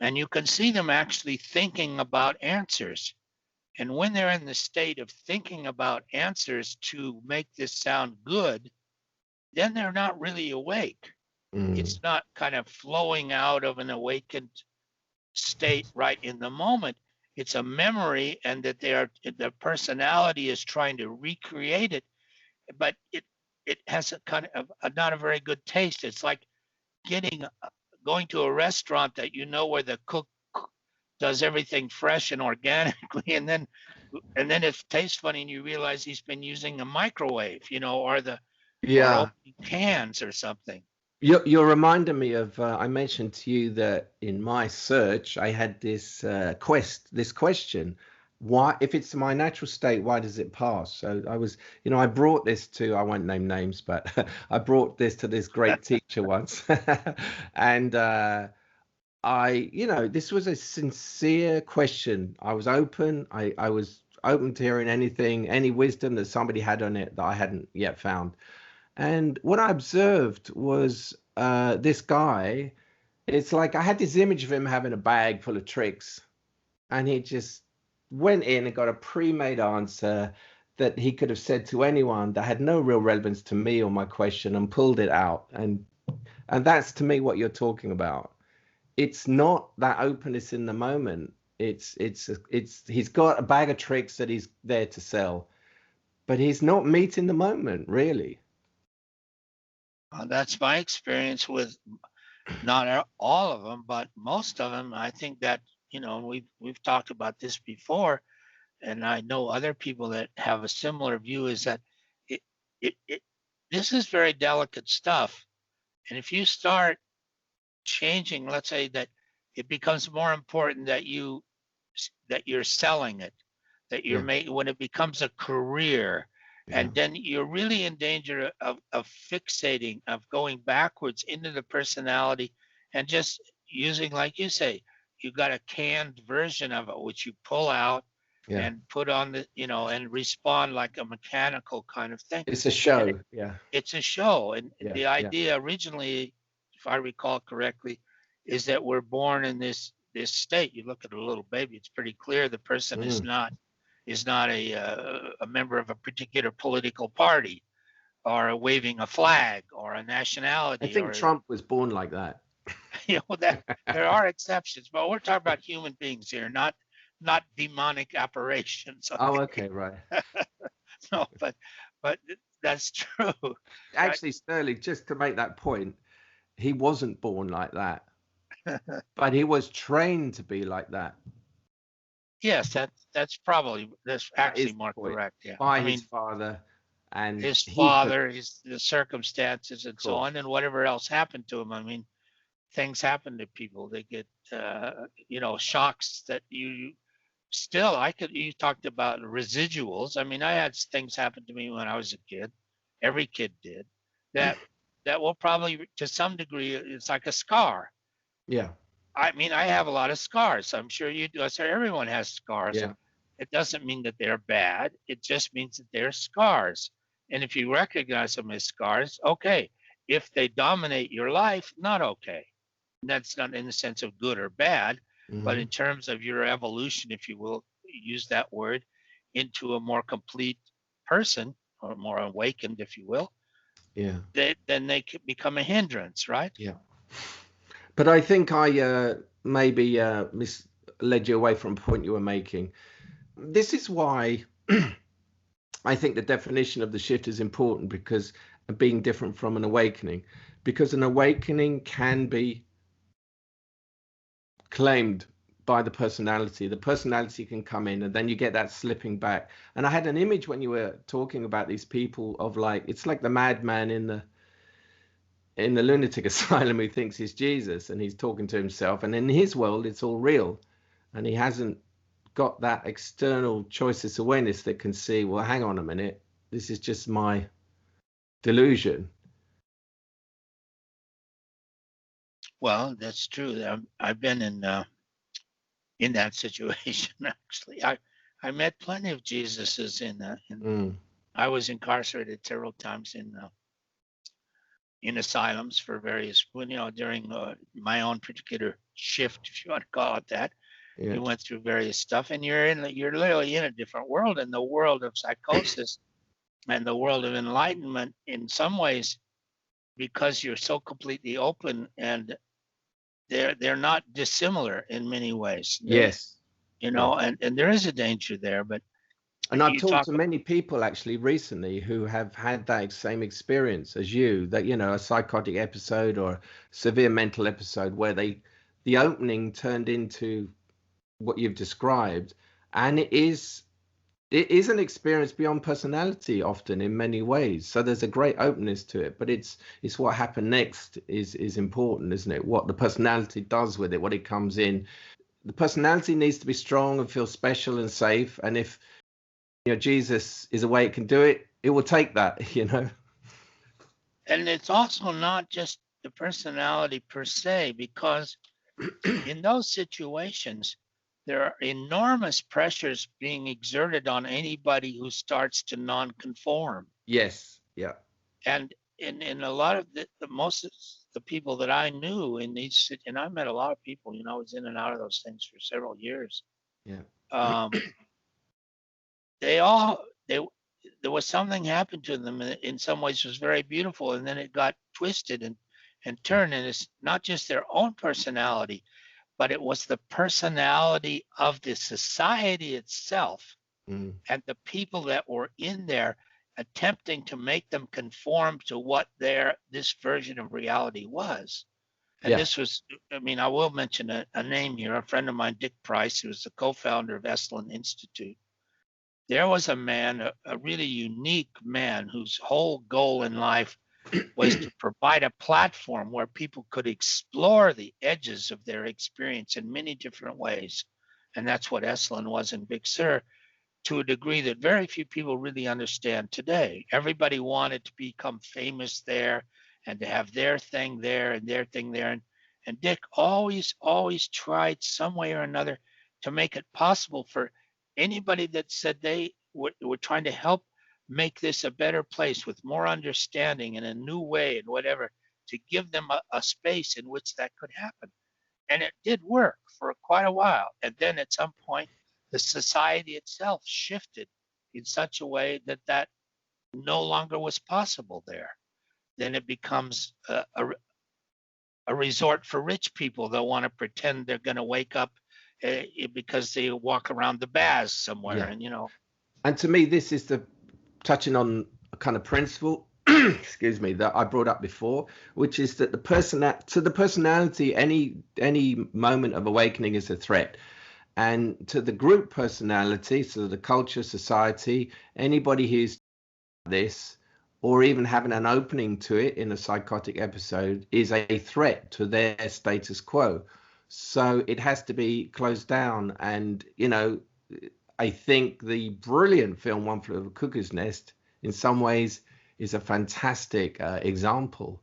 And you can see them actually thinking about answers. And when they're in the state of thinking about answers to make this sound good, then they're not really awake. Mm. It's not kind of flowing out of an awakened state right in the moment. It's a memory, and that the personality is trying to recreate it, but it has a kind of not a very good taste. It's like going to a restaurant that you know where the cook does everything fresh and organically, and then it tastes funny, and you realize he's been using a microwave, you know, or Yeah. opening cans or something. You're reminding me of, I mentioned to you that in my search, I had this question, why, if it's my natural state, why does it pass? So I was, I brought this to, I won't name names, but I brought this to this great teacher once. And this was a sincere question. I was open. I was open to hearing anything, any wisdom that somebody had on it that I hadn't yet found. And what I observed was this guy, it's like I had this image of him having a bag full of tricks, and he just went in and got a pre-made answer that he could have said to anyone that had no real relevance to me or my question, and pulled it out. And that's to me what you're talking about. It's not that openness in the moment. It's he's got a bag of tricks that he's there to sell, but he's not meeting the moment, really. That's my experience with not all of them, but most of them. I think that, you know, we've talked about this before, and I know other people that have a similar view. Is that it, it this is very delicate stuff, and if you start changing, let's say that it becomes more important that you're selling it, that you're Yeah, making, when it becomes a career, yeah, and then you're really in danger of fixating, of going backwards into the personality, and just using, like you say, you got a canned version of it which you pull out yeah. and put on the, you know, and respond like a mechanical kind of thing. It's a And show. Yeah, it's a show, and yeah, the yeah. idea originally if I recall correctly, is that we're born in this state. You look at a little baby; it's pretty clear the person is not a member of a particular political party, or waving a flag, or a nationality. I think or Trump was born like that. that there are exceptions, but we're talking about human beings here, not demonic apparitions. Oh, okay, right. No, but that's true. Actually, Sterling, just to make that point, he wasn't born like that, but he was trained to be like that. Yes, that's actually more correct. Yeah, by his father and his father, the circumstances, and so on, and whatever else happened to him. I mean, things happen to people. They get shocks that you still. You talked about residuals. I mean, I had things happen to me when I was a kid. Every kid did. That will probably, to some degree, it's like a scar. Yeah. I mean, I have a lot of scars. I'm sure you do. I say everyone has scars. Yeah. It doesn't mean that they're bad. It just means that they're scars. And if you recognize them as scars, okay. If they dominate your life, not okay. And that's not in the sense of good or bad, but in terms of your evolution, if you will use that word, into a more complete person, or more awakened, if you will. Yeah. Then they can become a hindrance, right? Yeah. But I think I maybe misled you away from a point you were making. This is why I think the definition of the shift is important, because of being different from an awakening, because an awakening can be claimed by the personality. The personality can come in, and then you get that slipping back. And I had an image when you were talking about these people of, like, it's like the madman in the lunatic asylum who thinks he's Jesus, and he's talking to himself, and in his world it's all real, and he hasn't got that external choiceless awareness that can see, well, hang on a minute, this is just my delusion. Well, that's true. I've been in that situation. Actually, I met plenty of Jesuses I was incarcerated several times in asylums for various, during my own particular shift, if you want to call it that. Yeah. You went through various stuff, and you're literally in a different world, in the world of psychosis and the world of enlightenment in some ways, because you're so completely open, and they're not dissimilar in many ways. Yes. And there is a danger there, but. And I've talked to many people actually recently who have had that same experience as you, that, a psychotic episode or severe mental episode where the opening turned into what you've described. And it is an experience beyond personality often in many ways. So there's a great openness to it, but it's what happened next is important, isn't it? What the personality does with it, what it comes in. The personality needs to be strong and feel special and safe. And if Jesus is a way it can do it, it will take that, And it's also not just the personality per se, because in those situations, there are enormous pressures being exerted on anybody who starts to non-conform. Yes. Yeah. And in a lot of most of the people that I knew in these, and I met a lot of people, I was in and out of those things for several years. Yeah. There was something happened to them in some ways was very beautiful, and then it got twisted and turned, and it's not just their own personality, but it was the personality of the society itself, and the people that were in there attempting to make them conform to what this version of reality was. And this was, I will mention a name here, a friend of mine, Dick Price, who was the co-founder of Esalen Institute. There was a man, a really unique man, whose whole goal in life was to provide a platform where people could explore the edges of their experience in many different ways. And that's what Esalen was in Big Sur, to a degree that very few people really understand today. Everybody wanted to become famous there and to have their thing there and their thing there. And Dick always tried some way or another to make it possible for anybody that said they were trying to help make this a better place with more understanding in a new way and whatever, to give them a space in which that could happen. And it did work for quite a while. And then at some point, the society itself shifted in such a way that that no longer was possible there. Then it becomes a resort for rich people. They'll want to pretend they're going to wake up because they walk around the baths somewhere. Yeah. And, you know. And to me, this is the touching on a kind of principle, excuse me, that I brought up before, which is that to the personality, any moment of awakening is a threat. And to the group personality, so the culture, society, anybody who's this, or even having an opening to it in a psychotic episode, is a threat to their status quo. So it has to be closed down. And, you know, I think the brilliant film One Flew Over the Cuckoo's Nest, in some ways, is a fantastic example,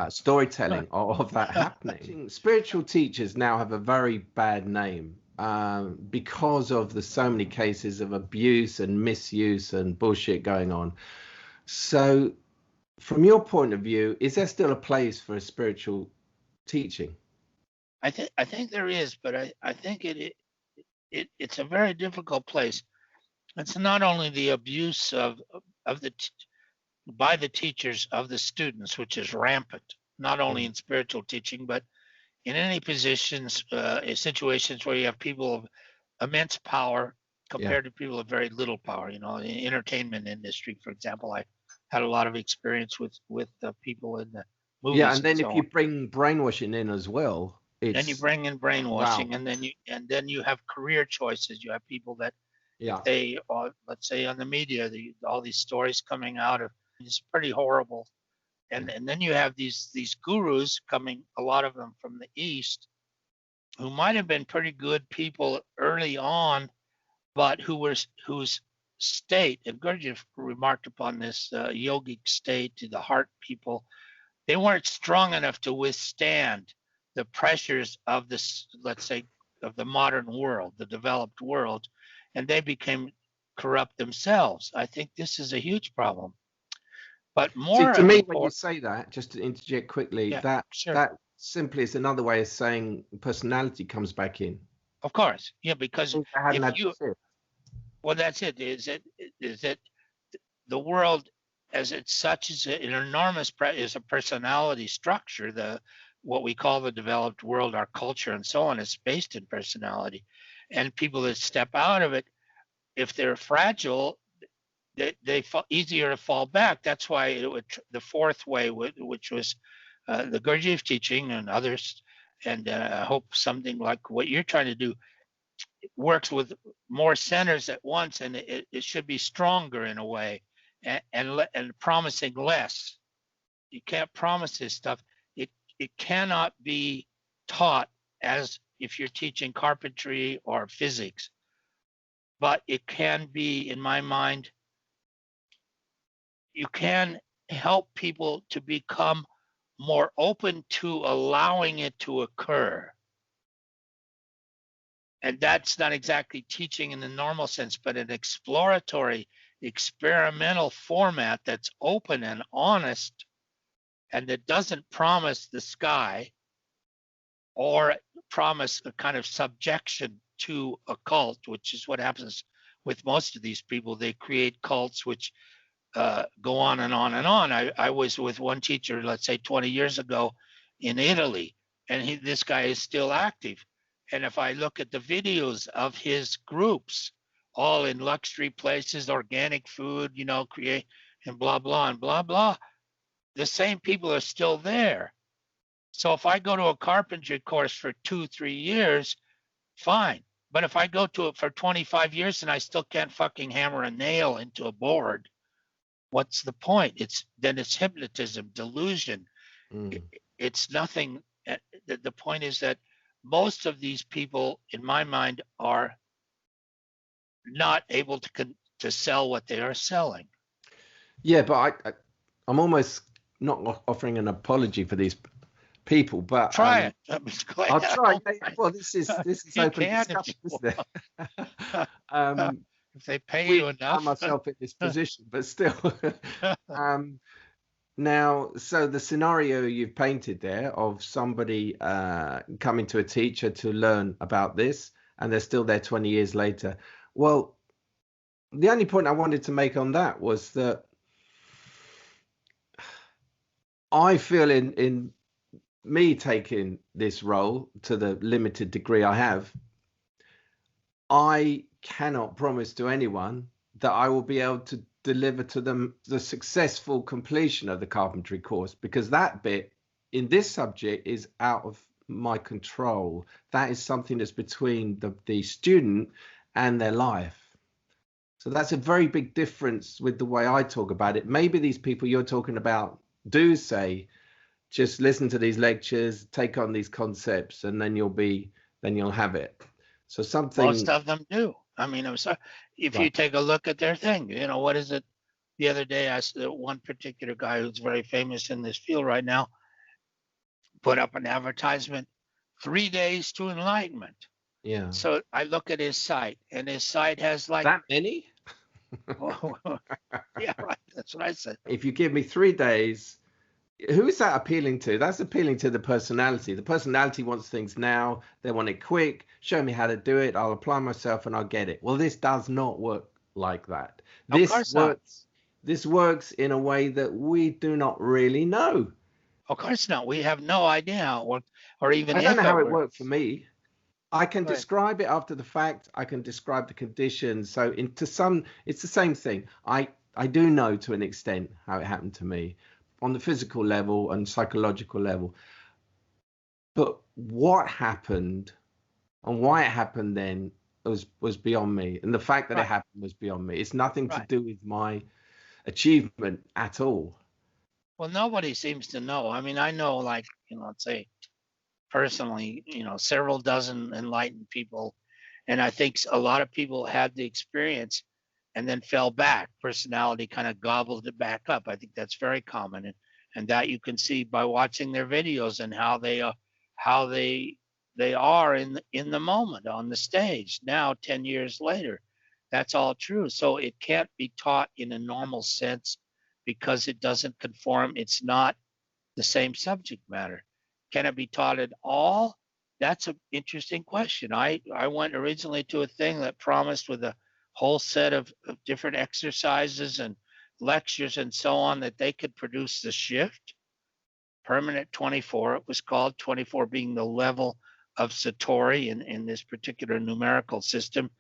storytelling of that happening. Spiritual teachers now have a very bad name because of the so many cases of abuse and misuse and bullshit going on. So from your point of view, is there still a place for a spiritual teaching? I think there is, but I think it's a very difficult place. It's not only the abuse by the teachers of the students, which is rampant, not only in spiritual teaching, but in any positions, situations where you have people of immense power compared to people of very little power. You know, in the entertainment industry, for example, I had a lot of experience with people in the movies. Yeah, and then if you bring brainwashing in as well, then you bring in brainwashing, and then you have career choices. You have people that if they are, let's say, on the media, all these stories coming out of, it's pretty horrible. And then you have these gurus coming, a lot of them from the East, who might have been pretty good people early on, but whose state, and Gurdjieff remarked upon this yogic state, the heart people, they weren't strong enough to withstand the pressures of this, let's say, of the modern world, the developed world, and they became corrupt themselves. I think this is a huge problem. But more to me, when you say that, just to interject quickly, that simply is another way of saying personality comes back in. Of course, yeah, because well, that's it. Is that the world as it's such is an enormous is a personality structure. What we call the developed world, our culture, and so on, is based in personality, and people that step out of it, if they're fragile, they fall easier to fall back. That's why the fourth way, which was the Gurdjieff teaching and others, and I hope something like what you're trying to do works with more centers at once, and it should be stronger in a way, and promising less. You can't promise this stuff. It cannot be taught as if you're teaching carpentry or physics, but it can be, in my mind, you can help people to become more open to allowing it to occur. And that's not exactly teaching in the normal sense, but an exploratory, experimental format that's open and honest, and that doesn't promise the sky or promise a kind of subjection to a cult, which is what happens with most of these people. They create cults which go on and on and on. I was with one teacher, let's say 20 years ago in Italy, and this guy is still active. And if I look at the videos of his groups, all in luxury places, organic food, you know, create and blah, blah, and blah, blah, the same people are still there. So if I go to a carpentry course for 2-3 years, fine. But if I go to it for 25 years and I still can't fucking hammer a nail into a board, what's the point? It's hypnotism, delusion. It's nothing. The point is that most of these people, in my mind, are not able to sell what they are selling. Yeah, but I'm almost not offering an apology for these people, but try it. I'll try. Well, this is open discussion, isn't it? If they pay you enough. I myself in this position, but still. Now, so the scenario you've painted there of somebody coming to a teacher to learn about this, and they're still there 20 years later. Well, the only point I wanted to make on that was that I feel in me taking this role to the limited degree I have, I cannot promise to anyone that I will be able to deliver to them the successful completion of the carpentry course, because that bit in this subject is out of my control. That is something that's between the student and their life. So that's a very big difference with the way I talk about it. Maybe these people you're talking about do say, just listen to these lectures, take on these concepts, and then you'll have it. So something. Most of them do. I mean, I'm sorry. If you take a look at their thing, what is it? The other day, I saw one particular guy who's very famous in this field right now put up an advertisement, 3 days to enlightenment. Yeah. So I look at his site, and his site has like that many. Yeah, right. That's what I said. If you give me 3 days, who is that appealing to? That's appealing to the personality. The personality wants things now. They want it quick. Show me how to do it. I'll apply myself and I'll get it. Well, this does not work like that. This works in a way that we do not really know. Of course not. We have no idea how it worked, or even I don't know how it worked for me. I can describe it after the fact. I can describe the conditions. So it's the same thing. I do know to an extent how it happened to me on the physical level and psychological level. But what happened and why it happened then was beyond me. And the fact that it happened was beyond me. It's nothing to do with my achievement at all. Well, nobody seems to know. I mean, I know, like, let's say personally, several dozen enlightened people. And I think a lot of people had the experience and then fell back. Personality kind of gobbled it back up. I think that's very common. And that you can see by watching their videos and how they are in the moment on the stage now 10 years later. That's all true. So it can't be taught in a normal sense because it doesn't conform. It's not the same subject matter. Can it be taught at all? That's an interesting question. I went originally to a thing that promised with a whole set of different exercises and lectures and so on that they could produce the shift. Permanent 24, it was called, 24 being the level of Satori in this particular numerical system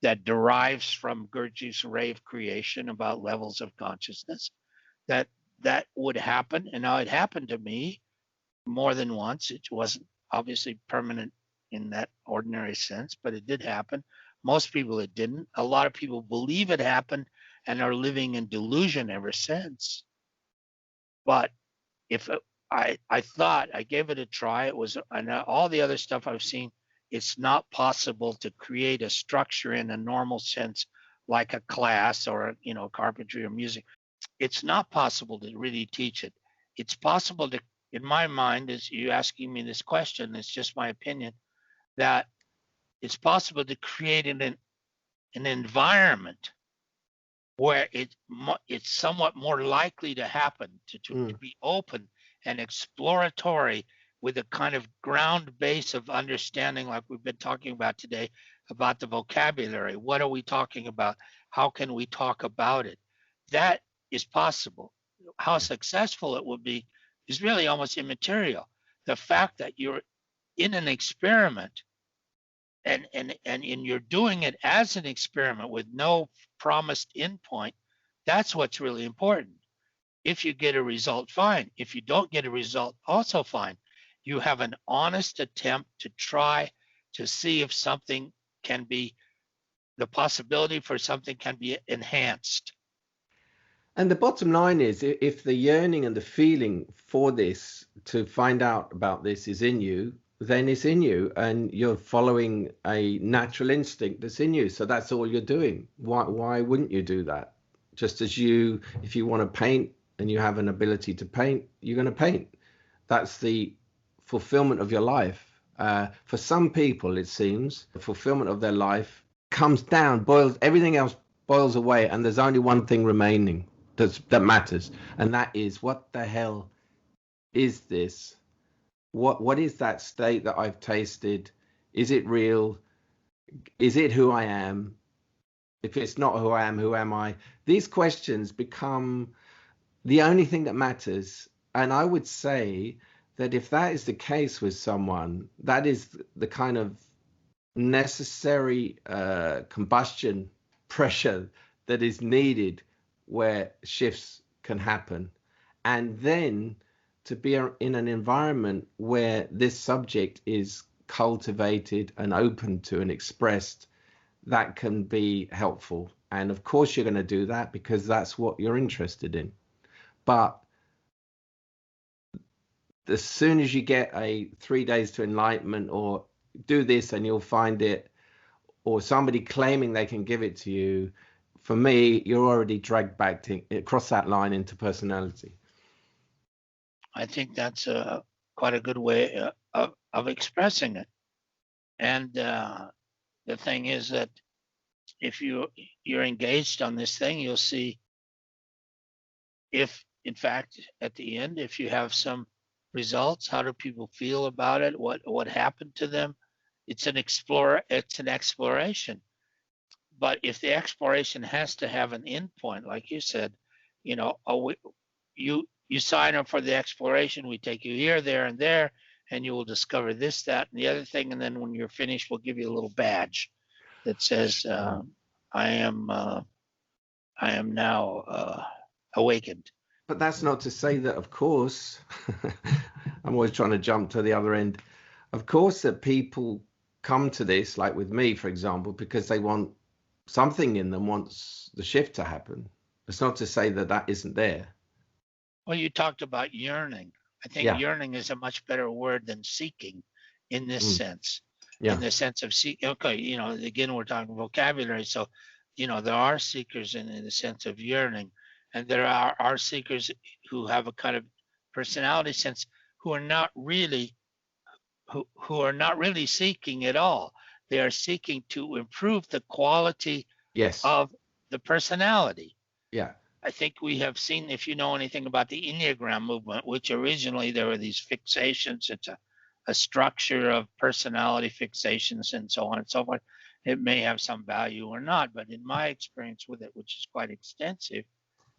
that derives from Gurdjieff's ray of creation about levels of consciousness. That would happen. And now it happened to me more than once. It wasn't obviously permanent in that ordinary sense, but it did happen. Most people it didn't. A lot of people believe it happened and are living in delusion ever since. But if I thought, I gave it a try, it was, and all the other stuff I've seen, it's not possible to create a structure in a normal sense like a class or carpentry or music. It's not possible to really teach it. It's possible to, in my mind, as you asking me this question, it's just my opinion, that it's possible to create an environment where it's somewhat more likely to happen, to be open and exploratory with a kind of ground base of understanding, like we've been talking about today, about the vocabulary. What are we talking about? How can we talk about it? That is possible. How successful it will be is really almost immaterial. The fact that you're in an experiment and you're doing it as an experiment with no promised endpoint, that's what's really important. If you get a result, fine. If you don't get a result, also fine. You have an honest attempt to try to see if something can be, the possibility for something can be enhanced. And the bottom line is, if the yearning and the feeling for this, to find out about this, is in you, then it's in you and you're following a natural instinct that's in you. So that's all you're doing. Why wouldn't you do that? Just as if you want to paint and you have an ability to paint, you're going to paint. That's the fulfillment of your life. For some people, it seems, the fulfillment of their life comes down, everything else boils away, and there's only one thing remaining. that matters, and that is, what the hell is this? What is that state that I've tasted? Is it real? Is it who I am? If it's not who I am, who am I? These questions become the only thing that matters. And I would say that if that is the case with someone, that is the kind of necessary combustion pressure that is needed where shifts can happen. And then to be in an environment where this subject is cultivated and open to and expressed, that can be helpful. And of course you're going to do that because that's what you're interested in. But as soon as you get a 3 days to enlightenment, or do this and you'll find it, or somebody claiming they can give it to you, for me, you're already dragged back to across that line into personality. I think that's quite a good way of expressing it. And the thing is that if you're engaged on this thing, you'll see if, in fact, at the end, if you have some results, how do people feel about it? What happened to them? It's an exploration. But if the exploration has to have an endpoint, like you said, you sign up for the exploration, we take you here, there, and there, and you will discover this, that, and the other thing. And then when you're finished, we'll give you a little badge that says, I am now awakened. But that's not to say that, of course, I'm always trying to jump to the other end. Of course, that people come to this, like with me, for example, because they want something in them wants the shift to happen. It's not to say that that isn't there. Well, you talked about yearning. I think yearning is a much better word than seeking in this sense. In the sense of seeking. Okay, again, we're talking vocabulary. So, there are seekers in the sense of yearning, and there are seekers who have a kind of personality sense who are not really seeking at all. They are seeking to improve the quality of the personality. Yeah. I think we have seen, if you know anything about the Enneagram movement, which originally there were these fixations. It's a structure of personality fixations and so on and so forth. It may have some value or not, but in my experience with it, which is quite extensive,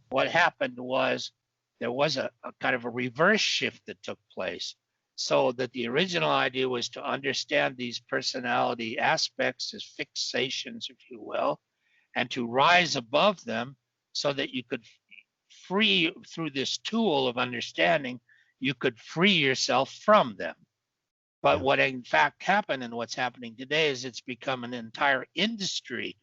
what happened was there was a kind of a reverse shift that took place. So that the original idea was to understand these personality aspects as fixations, if you will, and to rise above them so that you could free, through this tool of understanding, you could free yourself from them. But what in fact happened, and what's happening today, is it's become an entire industry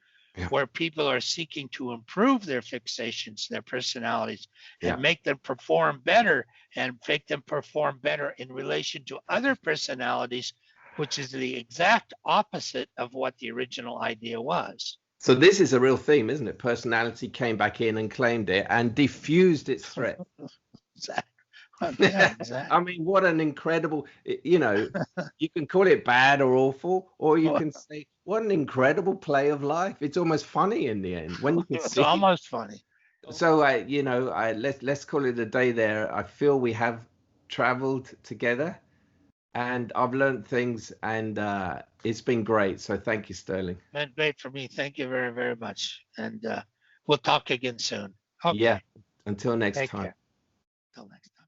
where people are seeking to improve their fixations, their personalities, and make them perform better, and make them perform better in relation to other personalities, which is the exact opposite of what the original idea was. So this is a real theme, isn't it? Personality came back in and claimed it and diffused its threat. Exactly. Yeah, exactly. I mean, what an incredible, you can call it bad or awful, or you can say, what an incredible play of life. It's almost funny in the end when you can It's see. almost funny. So let's call it a day there. I feel we have traveled together and I've learned things, and it's been great. So thank you, Sterling. Been great for me. Thank you very, very much. And we'll talk again soon. Okay. Yeah. Until next Take time. care. Until next time.